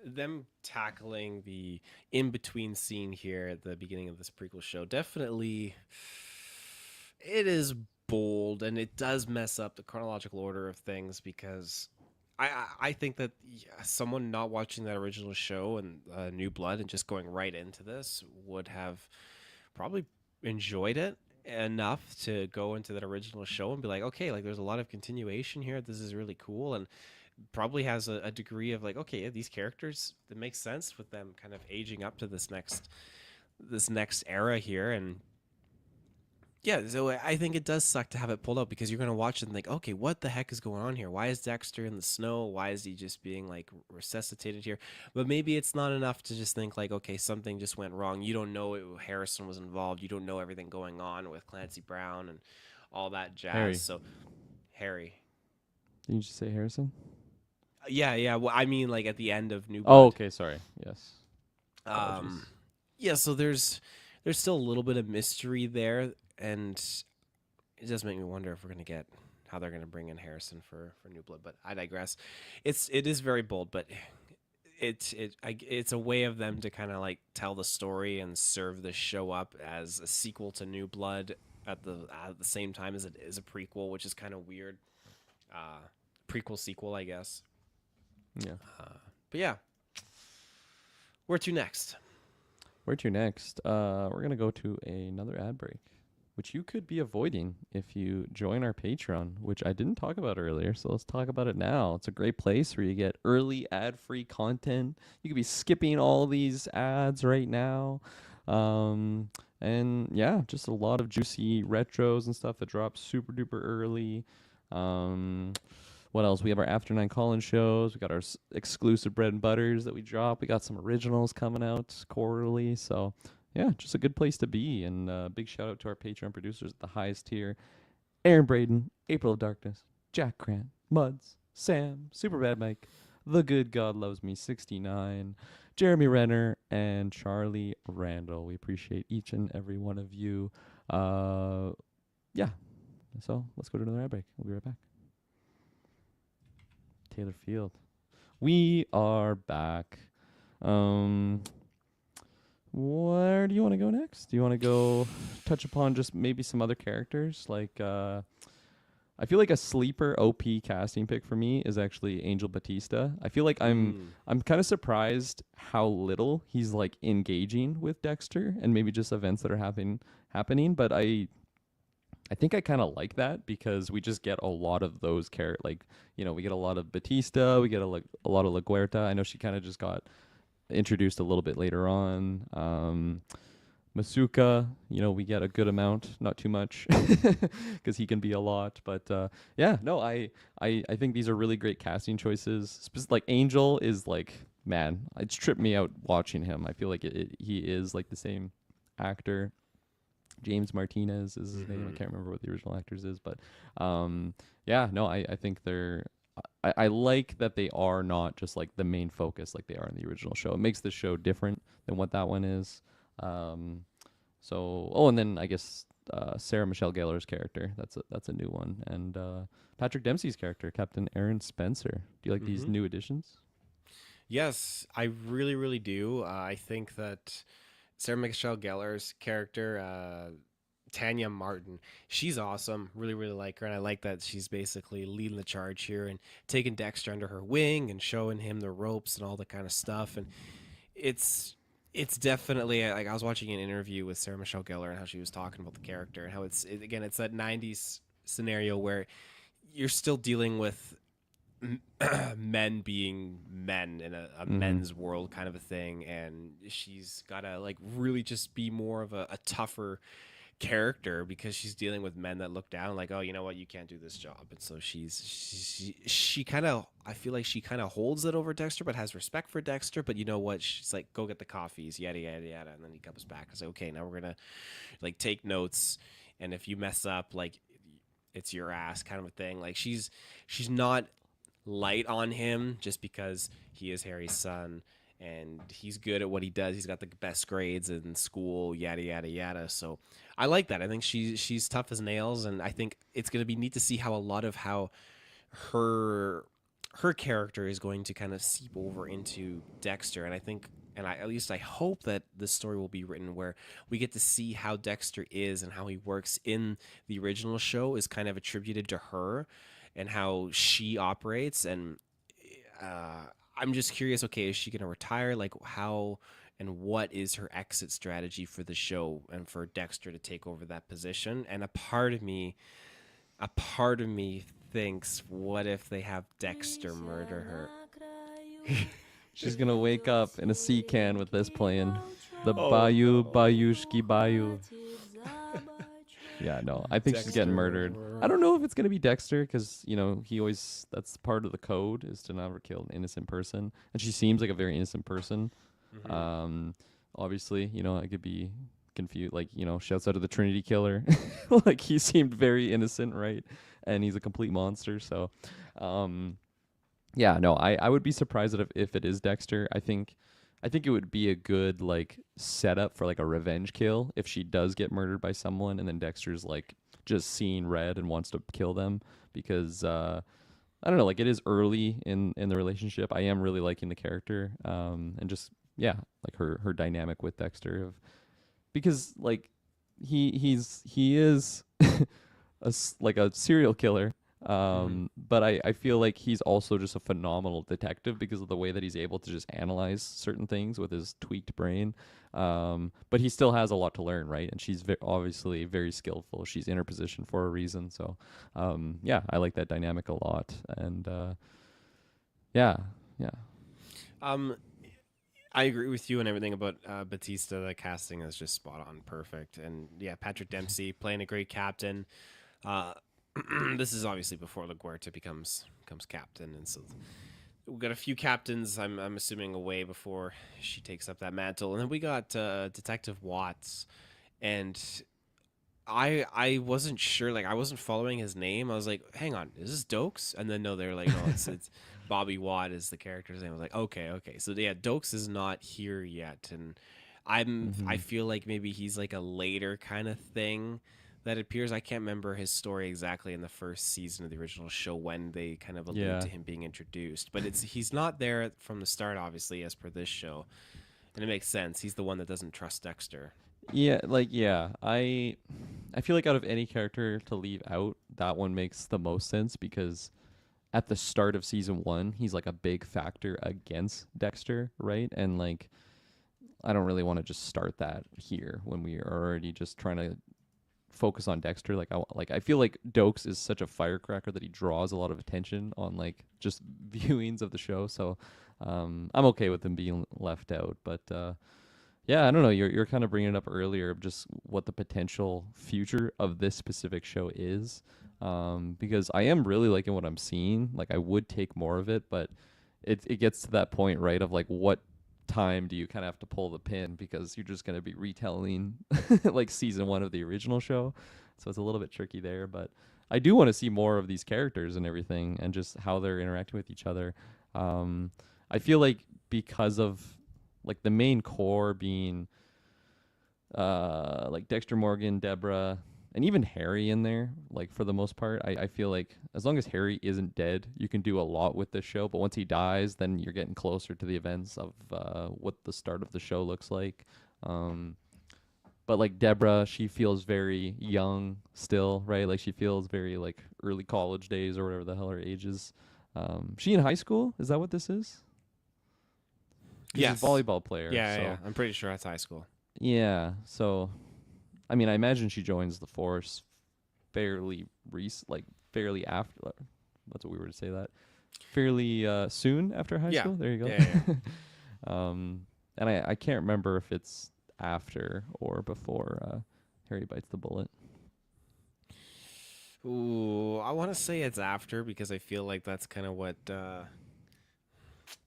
them tackling the in between scene here at the beginning of this prequel show, definitely it is bold, and it does mess up the chronological order of things, because I think that someone not watching that original show and New Blood and just going right into this would have probably enjoyed it enough to go into that original show and be like, okay, like there's a lot of continuation here. This is really cool, and probably has a degree of like, okay, yeah, these characters, that makes sense with them kind of aging up to this next era here. And Yeah, so I think it does suck to have it pulled out because you're gonna watch it and think, okay, what the heck is going on here? Why is Dexter in the snow? Why is he just being like resuscitated here? But maybe it's not enough to just think like, okay, something just went wrong. You don't know Harrison was involved. You don't know everything going on with Clancy Brown and all that jazz. Harry. So Harry, Did you just say Harrison? yeah, yeah. Well, I mean, like at the end of New Oh, Blood. okay. Sorry. Yes. Apologies. Yeah. So there's still a little bit of mystery there, and it does make me wonder if we're gonna get how they're gonna bring in Harrison for New Blood. But I digress. It is very bold, but it's a way of them to kind of like tell the story and serve the show up as a sequel to New Blood at the same time as it is a prequel, which is kind of weird. Prequel sequel, I guess. Yeah. But yeah, where to next? Where to next? We're gonna go to another ad break, which you could be avoiding if you join our Patreon, which I didn't talk about earlier. So let's talk about it now. It's a great place where you get early ad-free content. You could be skipping all these ads right now. And yeah, just a lot of juicy retros and stuff that drops super duper early. What else? We have our After Nine call-in shows. We got our exclusive bread and butters that we drop. We got some originals coming out quarterly. So yeah, just a good place to be. And big shout out to our Patreon producers at the highest tier: Aaron Braden, April of Darkness, Jack Grant, Muds, Sam, Superbad Mike, The Good God Loves Me 69, Jeremy Renner, and Charlie Randall. We appreciate each and every one of you. Yeah. So let's go to another ad break. We'll be right back. Taylor Field. We are back. Where do you want to go next? Do you want to go touch upon just maybe some other characters? Like, I feel like a sleeper OP casting pick for me is actually Angel Batista. I feel like I'm kind of surprised how little he's like engaging with Dexter and maybe just events that are happening. But I think I kind of like that because we just get a lot of those characters. Like, we get a lot of Batista, we get a lot of LaGuerta. I know she kind of just got introduced a little bit later on. Masuka, we get a good amount, not too much, because he can be a lot. But yeah, no, I think these are really great casting choices. Like Angel is like, man, it's tripped me out watching him. I feel like he is like the same actor. James Martinez is his name. I can't remember what the original actors is, but yeah, no, I think I like that they are not just like the main focus like they are in the original show. It makes the show different than what that one is. And then I guess Sarah Michelle Gellar's character, that's a new one, and Patrick Dempsey's character, Captain Aaron Spencer. Do you like these new additions? Yes, I really, really do. I think that Sarah Michelle Gellar's character, Tanya Martin, she's awesome. Really, really like her, and I like that she's basically leading the charge here and taking Dexter under her wing and showing him the ropes and all the kind of stuff. And it's definitely like I was watching an interview with Sarah Michelle Gellar and how she was talking about the character and how it's that '90s scenario where you're still dealing with men being men in a men's world kind of a thing, and she's gotta like really just be more of a tougher character because she's dealing with men that look down like, oh, you know what, you can't do this job. And so she kind of, I feel like she kind of holds it over Dexter but has respect for Dexter, but you know what, she's like, go get the coffees, yada yada yada, and then he comes back and says, okay, now we're gonna like take notes, and if you mess up, like it's your ass kind of a thing. Like she's not light on him just because he is Harry's son and he's good at what he does. He's got the best grades in school, yada yada yada. So I like that. I think she's tough as nails, and I think it's going to be neat to see how a lot of how her character is going to kind of seep over into Dexter. And I think, and at least I hope that this story will be written where we get to see how Dexter is and how he works in the original show is kind of attributed to her and how she operates. And I'm just curious, okay, is she going to retire? Like how and what is her exit strategy for the show and for Dexter to take over that position? And a part of me thinks, what if they have Dexter murder her? She's gonna wake up in a sea can with this playing. The Bayou Bayoushki Bayou. Yeah, no, I think she's getting murdered. I Dexter. don't know if it's gonna be Dexter because he always that's part of the code is to never kill an innocent person, and she seems like a very innocent person. Hmm. Um, obviously, I could be confused. Like, shouts out to the Trinity Killer. Like he seemed very innocent, right? And he's a complete monster. So, um, yeah, no, I would be surprised if it is Dexter. I think it would be a good like setup for like a revenge kill if she does get murdered by someone and then Dexter's like just seeing red and wants to kill them because I don't know, like it is early in the relationship. I am really liking the character and just yeah, like her dynamic with Dexter of because like he is like a serial killer. Hmm. But I feel like he's also just a phenomenal detective because of the way that he's able to just analyze certain things with his tweaked brain. But he still has a lot to learn, right? And she's obviously very skillful. She's in her position for a reason. So, yeah, I like that dynamic a lot. And yeah, yeah, Um, I agree with you and everything about Batista. The casting is just spot on, perfect, and yeah, Patrick Dempsey playing a great captain. Uh, this is obviously before LaGuerta becomes captain, and so we got a few captains. I'm assuming away before she takes up that mantle, and then we got Detective Watts, and I wasn't sure, like I wasn't following his name. I was like, hang on, is this Dokes? And then no, they're like, no, it's Bobby Watt is the character's name. I was like, okay. So yeah, Dokes is not here yet, and I hmm feel like maybe he's like a later kind of thing that appears. I can't remember his story exactly in the first season of the original show when they kind of allude yeah. to him being introduced, but he's not there from the start, obviously, as per this show, and it makes sense. He's the one that doesn't trust Dexter. Yeah, like yeah, I feel like out of any character to leave out, that one makes the most sense because at the start of season 1, he's like a big factor against Dexter, right? And like I don't really want to just start that here when we are already just trying to focus on Dexter. Like I feel like Dokes is such a firecracker that he draws a lot of attention on like just viewings of the show. So I'm okay with him being left out, but yeah, I don't know. You're kind of bringing it up earlier of just what the potential future of this specific show is, because I am really liking what I'm seeing. Like I would take more of it, but it gets to that point, right? Of like what time do you kind of have to pull the pin because you're just gonna be retelling like season 1 of the original show, so it's a little bit tricky there. But I do want to see more of these characters and everything, and just how they're interacting with each other. I feel like because of like the main core being like Dexter Morgan, Deborah, and even Harry in there, like for the most part, I feel like as long as Harry isn't dead, you can do a lot with this show. But once he dies, then you're getting closer to the events of what the start of the show looks like. Um, but like Deborah, she feels very young still, right? Like she feels very like early college days or whatever the hell her age is. She in high school? Is that what this is? Because she's a Yes. volleyball player, Yeah. so I'm pretty sure that's high school. yeah. So I mean, I imagine she joins the force fairly like fairly after. That's what we were to say that fairly soon after high Yeah. school. There you Yeah. go. And I can't remember if it's after or before Harry bites the bullet. Ooh, I want to say it's after because I feel like that's kind of what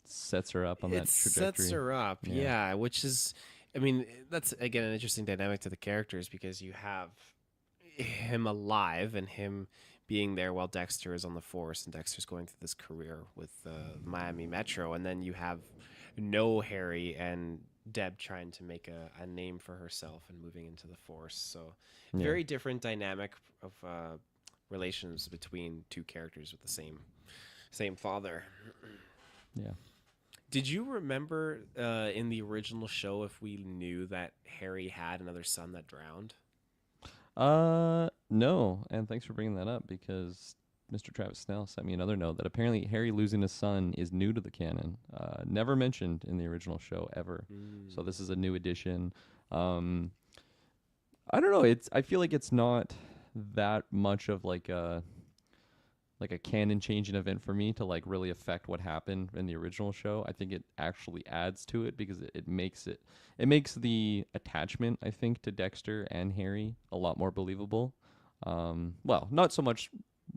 Sets her up on it that sets trajectory. her up. Yeah. Yeah, which is, I mean, that's again an interesting dynamic to the characters because you have him alive and him being there while Dexter is on the force and Dexter's going through this career with Miami Metro, and then you have no Harry and Deb trying to make a name for herself and moving into the force. So Yeah. very different dynamic of relations between two characters with the same father. Yeah. Did you remember in the original show if we knew that Harry had another son that drowned? No, and thanks for bringing that up because Mr. Travis Snell sent me another note that apparently Harry losing his son is new to the canon. Never mentioned in the original show ever. So Mm. this is a new addition. Um, I don't know. I feel like it's not that much of like a canon changing event for me to like really affect what happened in the original show. I think it actually adds to it because it makes the attachment I think to Dexter and Harry a lot more believable. Well, not so much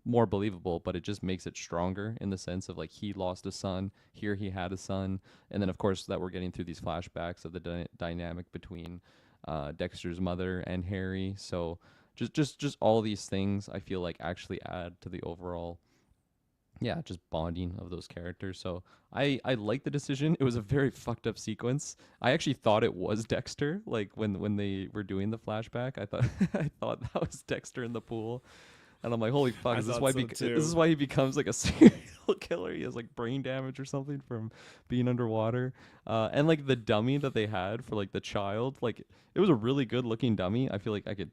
more believable, but it just makes it stronger in the sense of like he lost a son, here he had a son, and then of course that we're getting through these flashbacks of the dynamic between Dexter's mother and Harry. So just all these things I feel like actually add to the overall, yeah, just bonding of those characters. So I like the decision. It was a very fucked up sequence. I actually thought it was Dexter. Like when they were doing the flashback, I thought I thought that was Dexter in the pool. And I'm like, holy fuck, I is this thought why so this is too. why he becomes like a serial killer? He has like brain damage or something from being underwater. And like the dummy that they had for like the child, like it was a really good looking dummy. I feel like I could,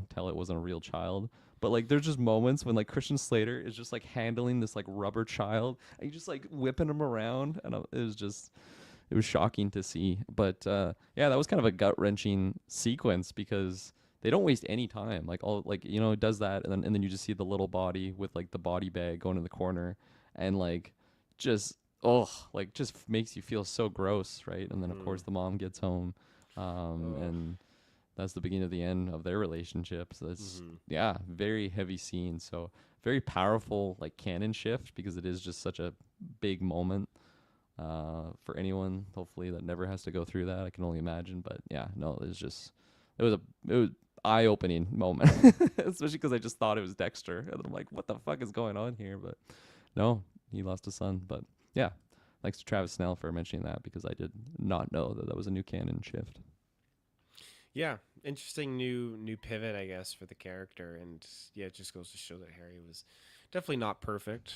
tell it wasn't a real child. But like there's just moments when like Christian Slater is just like handling this like rubber child and he's just like whipping him around, and it was shocking to see. But yeah, that was kind of a gut wrenching sequence because they don't waste any time. Like all like it does that, and then you just see the little body with like the body bag going in the corner, and like just like just makes you feel so gross, right? And then of course Mm. the mom gets home, Oh. and that's the beginning of the end of their relationship. So it's Hmm. yeah, very heavy scene. So very powerful like canon shift because it is just such a big moment for anyone hopefully that never has to go through that. I can only imagine, but yeah, no, it was eye opening moment, especially because I just thought it was Dexter, and I'm like, what the fuck is going on here? But no, he lost a son. But yeah, thanks to Travis Snell for mentioning that because I did not know that that was a new canon shift. Yeah, interesting new pivot, I guess, for the character, and yeah, it just goes to show that Harry was definitely not perfect,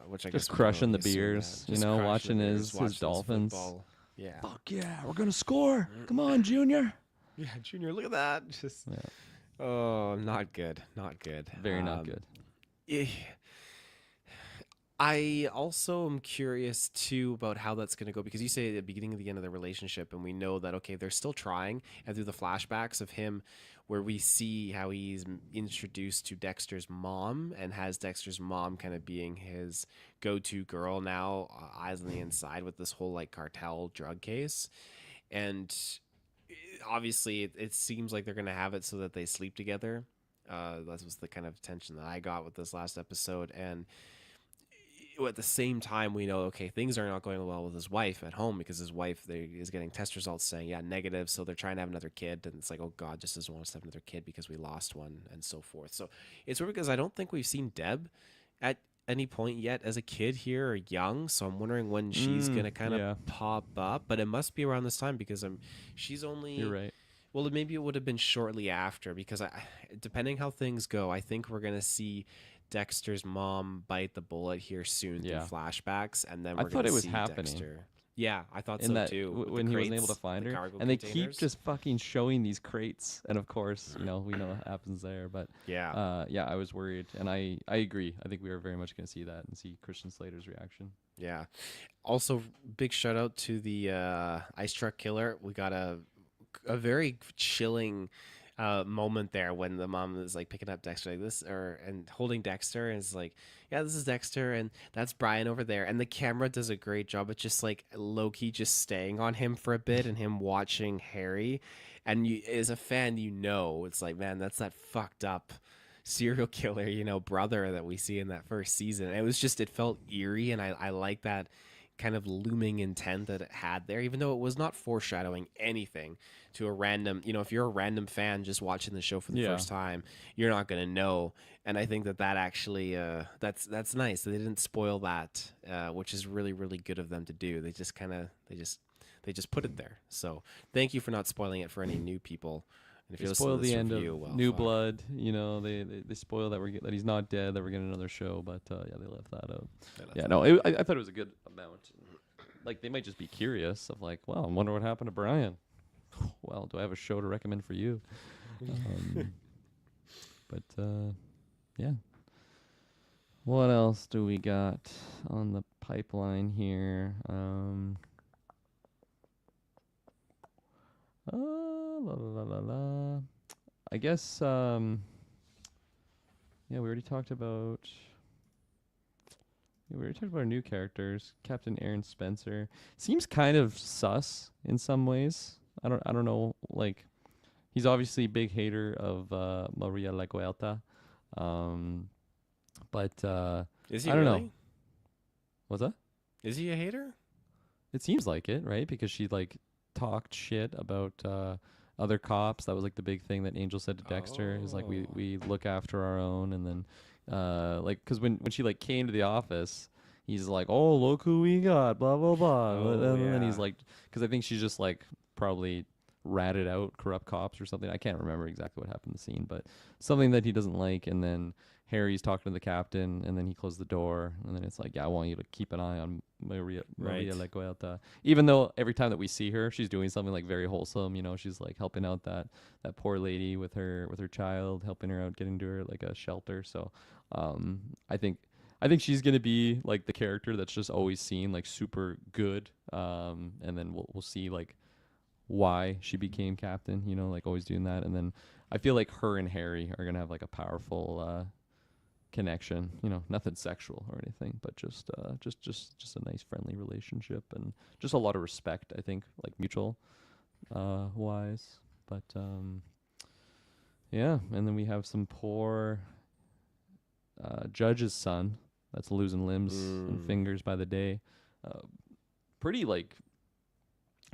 which I Just guess we can crushing only the assume that. beers, Just crushing the watching beers, his watching his Dolphins. football. Yeah. Fuck yeah, we're gonna score! Come on, Junior. Yeah, Junior, look at that. Just Yeah, oh, not good, not good. very not good. Eh, I also am curious too about how that's going to go because you say at the beginning of the end of the relationship, and we know that okay, they're still trying, and through the flashbacks of him, where we see how he's introduced to Dexter's mom and has Dexter's mom kind of being his go-to girl now, eyes on the inside with this whole like cartel drug case, and obviously it seems like they're going to have it so that they sleep together. That was the kind of tension that I got with this last episode, and at the same time we know okay things are not going well with his wife at home because his wife is getting test results saying yeah negative, so they're trying to have another kid, and it's like oh god just doesn't want us to have another kid because we lost one and so forth. So it's weird because I don't think we've seen Deb at any point yet as a kid here or young, so I'm wondering when she's gonna kind of Yeah, pop up, but it must be around this time because she's you're only right. well, maybe it would have been shortly after because depending how things go, I think we're gonna see Dexter's mom bite the bullet here soon through Yeah, flashbacks, and then I we're thought gonna it was see happening Dexter. Yeah, I thought in so that too. With the when he wasn't able to crates, find the her, cargo and they keep containers. just fucking showing these crates, and of course, we know what happens there. But Yeah, yeah, I was worried, and I agree. I think we are very much going to see that and see Christian Slater's reaction. yeah. Also, big shout out to the ice truck killer. We got a very chilling moment there when the mom is like picking up Dexter like this or and holding Dexter and is like, yeah, this is Dexter and that's Brian over there. And the camera does a great job of just like low key just staying on him for a bit and him watching Harry. And you as a fan, it's like, man, that's that fucked up serial killer, brother that we see in that first season. And it felt eerie and I like that kind of looming intent that it had there, even though it was not foreshadowing anything to a random, if you're a random fan just watching the show for the Yeah, first time, you're not going to know. And I think that actually, that's nice that they didn't spoil that, which is really, really good of them to do. They just kind of, they just put it there. So thank you for not spoiling it for any new people. And if they you're listening spoil to the this end of review, well, New fuck. Blood. They spoil that that he's not dead. That we're getting another show, but yeah, they left that out. I left Yeah, that no, out. I thought it was a good amount. Like they might just be curious of like, well, I wonder what happened to Brian. Well, do I have a show to recommend for you? Um, but yeah. What else do we got on the pipeline here? La, la, la, la, la. I guess yeah, we already talked about our new characters. Captain Aaron Spencer seems kind of sus in some ways. I don't know, like he's obviously a big hater of Maria Laguelta. Um, but Is he I don't know. really? What's that? Is he a hater? It seems like it, right? Because she like talked shit about other cops. That was like the big thing that Angel said to Dexter is like Oh. we look after our own, and then like because when she like came to the office, he's like, oh look who we got, blah blah blah, Oh and then he's yeah. like, because I think she's just like probably ratted out corrupt cops or something. I can't remember exactly what happened in the scene, but something that he doesn't like, and then Harry's talking to the captain, and then he closed the door, and then it's like, yeah, I want you to keep an eye on Maria Right. Leguelta. Even though every time that we see her, she's doing something like very wholesome. You know, she's like helping out that poor lady with her child, helping her out, getting to her like a shelter. So, um, I think. I think she's gonna be like the character that's just always seen like super good, and then we'll see like why she became captain. You know, like always doing that, and then I feel like her and Harry are gonna have like a powerful connection. You know, nothing sexual or anything, but just a nice friendly relationship and just a lot of respect. I think like mutual wise, but yeah. And then we have some poor judge's son that's losing limbs and Mm. fingers by the day. Uh, Pretty like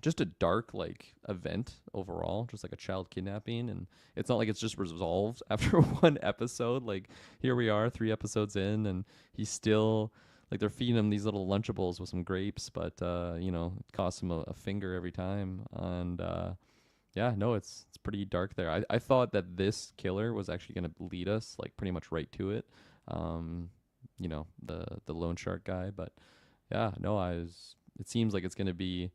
just a dark like event overall, just like a child kidnapping, and it's not like it's just resolved after one episode. Like here we are 3 episodes in, and he's still like they're feeding him these little lunchables with some grapes, but you know, it costs him a finger every time. And yeah, no, it's pretty dark there. I thought that this killer was actually gonna lead us like pretty much right to it. um you know, the loan shark guy. But yeah, no, I was it seems like it's gonna be,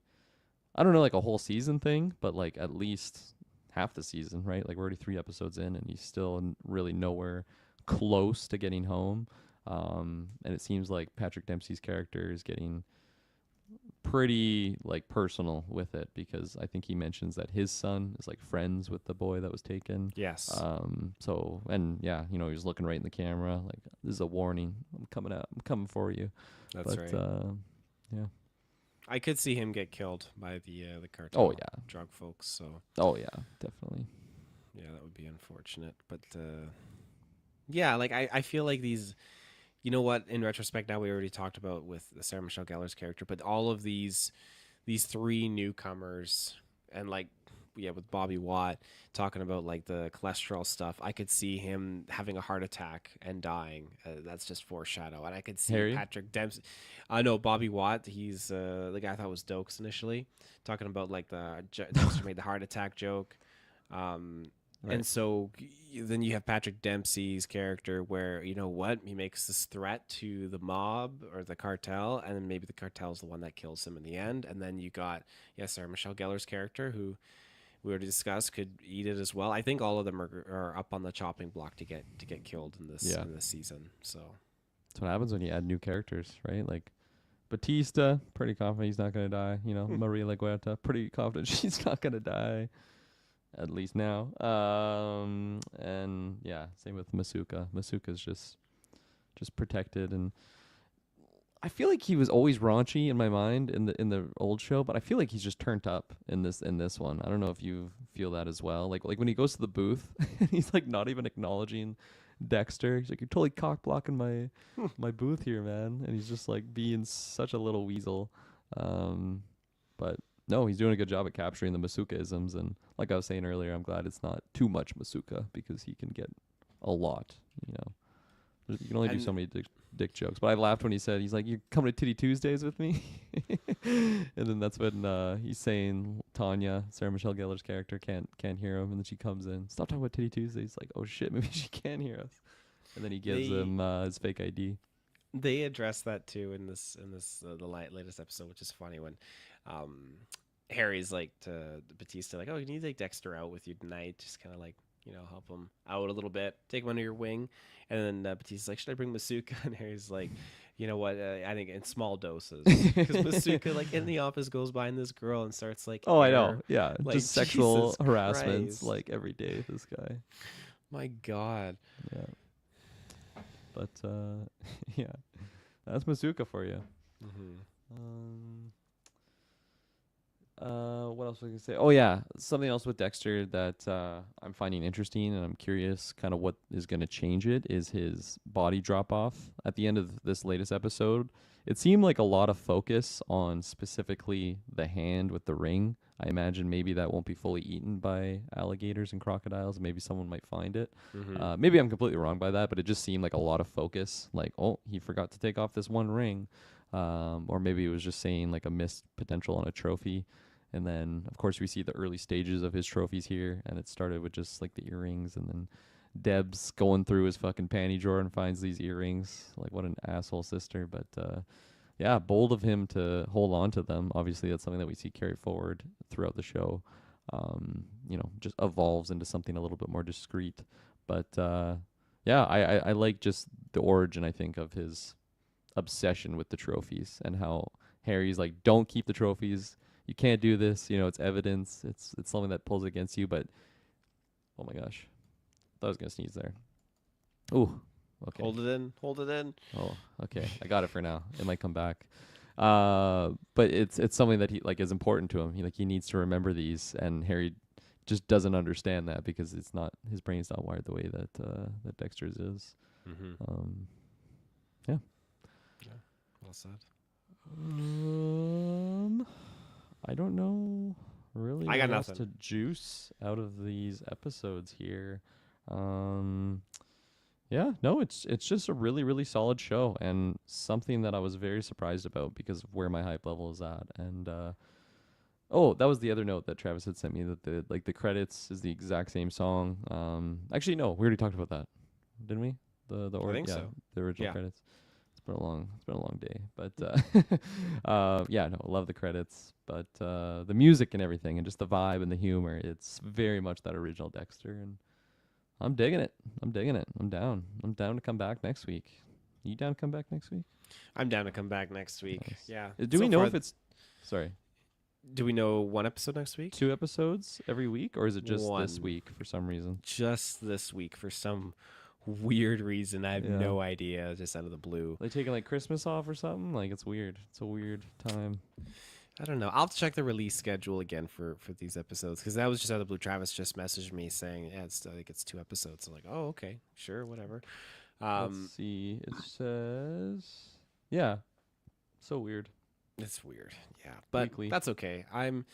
I don't know, like a whole season thing, but like at least half the season, right? Like we're already 3 episodes in, and he's still really nowhere close to getting home. And it seems like Patrick Dempsey's character is getting pretty like personal with it, because I think he mentions that his son is like friends with the boy that was taken. Yes. So and yeah, you know, he was looking right in the camera, like this is a warning. I'm coming out. I'm coming for you. That's But right. yeah. I could see him get killed by the Oh cartel yeah. drug folks. So Oh yeah. Definitely. yeah, that would be unfortunate. But yeah, like I feel like these. You know what? In retrospect, now we already talked about with the Sarah Michelle Gellar's character, but all of these three newcomers and like yeah, with Bobby Watt talking about like the cholesterol stuff, I could see him having a heart attack and dying. That's just foreshadow. And I could see Harry. Patrick Dempsey. I know Bobby Watt. He's the guy I thought was Dokes initially, talking about like the Dexter made the heart attack joke. Um, Right. and so then you have Patrick Dempsey's character where, you know what, he makes this threat to the mob or the cartel, and then maybe the cartel's the one that kills him in the end. And then you got, yes, Sarah Michelle Gellar's character, who we already discussed, could eat it as well. I think all of them are up on the chopping block to get killed Yeah. in this season. So That's what happens when you add new characters, right? Like Batista, pretty confident he's not gonna die. You know, Maria Leguerta, pretty confident she's not gonna die, at least now. And yeah, same with Masuka. Masuka's just protected, and I feel like he was always raunchy in my mind in the old show, but I feel like he's just turned up in this one. I don't know if you feel that as well. Like when he goes to the booth, he's like not even acknowledging Dexter. He's like, "You're totally cock blocking my booth here, man," and he's just like being such a little weasel. But no, he's doing a good job at capturing the Masuka isms, and like I was saying earlier, I'm glad it's not too much Masuka because he can get a lot. You know, you can only do and so many dick jokes. But I laughed when he said, he's like, "You're coming to Titty Tuesdays with me?" And then that's when he's saying Tanya, Sarah Michelle Gellar's character, can't hear him, and then she comes in, "Stop talking about Titty Tuesdays." He's like, "Oh shit, maybe she can hear us." And then he gives they him his fake ID. they address that too in this the latest episode, which is funny when um Harry's like to Batista like, oh, you need to take Dexter out with you tonight, just kind of like, you know, help him out a little bit, take him under your wing. And then Batista's like, should I bring Masuka? And Harry's like, you know what, I think in small doses, because Masuka like in the office goes by and this girl and starts like Oh, I know. air Yeah, like just sexual Jesus harassments Christ, like every day. This guy. my God. Yeah, but yeah, that's Masuka for you. Hmm. Um, What else was I gonna say? Oh yeah, something else with Dexter that I'm finding interesting, and I'm curious, kind of what is gonna change it is his body drop off at the end of this latest episode. It seemed like a lot of focus on specifically the hand with the ring. I imagine maybe that won't be fully eaten by alligators and crocodiles. Maybe someone might find it. Mm-hmm. Maybe I'm completely wrong by that, but it just seemed like a lot of focus. Like, oh, he forgot to take off this one ring, or maybe it was just saying like a missed potential on a trophy. And then, of course, we see the early stages of his trophies here, and it started with just like the earrings, and then Deb's going through his fucking panty drawer and finds these earrings. Like, what an asshole sister. But yeah, bold of him to hold on to them. Obviously, that's something that we see carried forward throughout the show. Just evolves into something a little bit more discreet. But yeah, I like just the origin, I think, of his obsession with the trophies and how Harry's like, don't keep the trophies. You can't do this. It's evidence. It's something that pulls against you. But oh my gosh, thought I was gonna sneeze there. Ooh, okay. Hold it in. Hold it in. Oh, okay. I got it for now. It might come back. But it's something that he like is important to him. He needs to remember these, and Harry just doesn't understand that because it's not his brain's not wired the way that Dexter's is. Mm-hmm. Yeah. Yeah. Well said. I don't know really I got what else nothing. to juice out of these episodes here. Yeah, no, it's just a really, really solid show and something that I was very surprised about because of where my hype level is at. And oh, that was the other note that Travis had sent me, that the credits is the exact same song. Actually no, we already talked about that, didn't we? I think so. The original Yeah. credits. It's been a long day, but yeah, no, love the credits, but the music and everything, and just the vibe and the humor, it's very much that original Dexter, and I'm digging it. I'm down. I'm down to come back next week. You down to come back next week? I'm down to come back next week. Nice. Yeah. Do we So know far, if it's sorry, do we know one episode next week? 2 episodes every week, or is it just this One. week for some reason? Just this week for some weird reason. I have Yeah. no idea. Just out of the blue. Are they taking like Christmas off or something? Like, it's weird. It's a weird time. I don't know. I'll have to check the release schedule again for these episodes because that was just out of the blue. Travis just messaged me saying, "Yeah, it's 2 episodes." I'm like, "Oh, okay, sure, whatever." Let's see. It says, yeah. So weird. It's weird, yeah, but Weekly. that's okay. I'm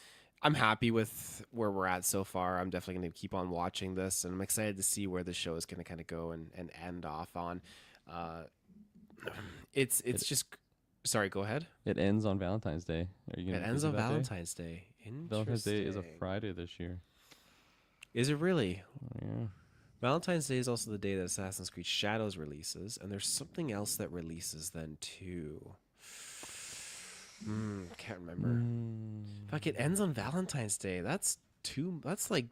happy with where we're at so far. I'm definitely going to keep on watching this, and I'm excited to see where the show is going to kind of go and end off on. It's just. Sorry, go ahead. It ends on Valentine's Day. Are you gonna? It ends on that day? Valentine's Day. Valentine's Day is a Interesting. Friday this year. Is it really? Yeah. Valentine's Day is also the day that Assassin's Creed Shadows releases, and there's something else that releases then too. Can't remember. Fuck, it ends on Valentine's Day. That's like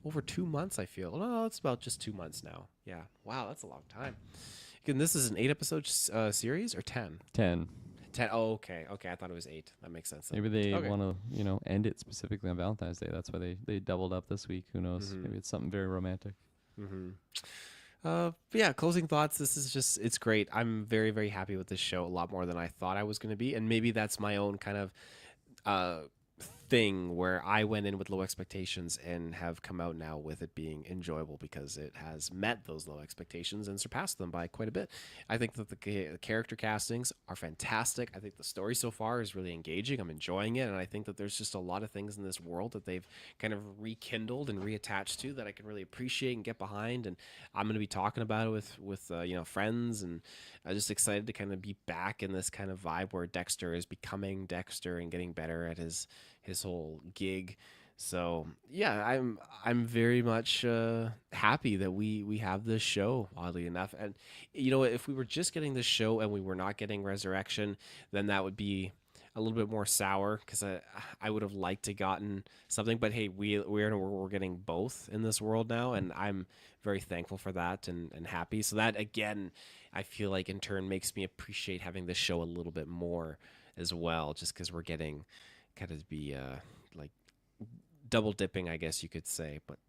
over 2 months, I feel. No, it's about just 2 months now. Yeah. Wow, that's a long time. And this is an 8-episode series or 10? 10. 10. Oh, okay. Okay, I thought it was 8. That makes sense. Maybe they Okay. want to, end it specifically on Valentine's Day. That's why they doubled up this week. Who knows? Mhm. Maybe it's something very romantic. But yeah, closing thoughts. This is just, it's great. I'm very, very happy with this show, a lot more than I thought I was going to be. And maybe that's my own kind of thing where I went in with low expectations and have come out now with it being enjoyable because it has met those low expectations and surpassed them by quite a bit. I think that the character castings are fantastic. I think the story so far is really engaging. I'm enjoying it, and I think that there's just a lot of things in this world that they've kind of rekindled and reattached to that I can really appreciate and get behind. And I'm going to be talking about it with friends, and I'm just excited to kind of be back in this kind of vibe where Dexter is becoming Dexter and getting better at his whole gig. So yeah, I'm very much happy that we have this show, oddly enough. And if we were just getting this show and we were not getting Resurrection, then that would be a little bit more sour because I would have liked to gotten something. But hey, we're getting both in this world now, and I'm very thankful for that and happy. So that again, I feel like in turn makes me appreciate having this show a little bit more as well, just because we're getting kind of be like double dipping, I guess you could say, but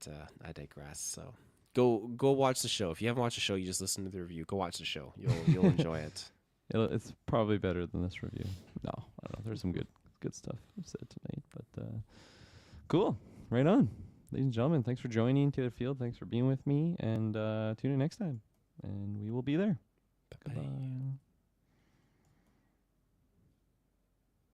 I digress. So go watch the show. If you haven't watched the show, you just listen to the review. Go watch the show. You'll enjoy it. It's probably better than this review. No, I don't know. There's some good stuff said tonight, but Cool. Right on. Ladies and gentlemen, thanks for joining Taylor Field. Thanks for being with me. And tune in next time. And we will be there. Bye. Goodbye.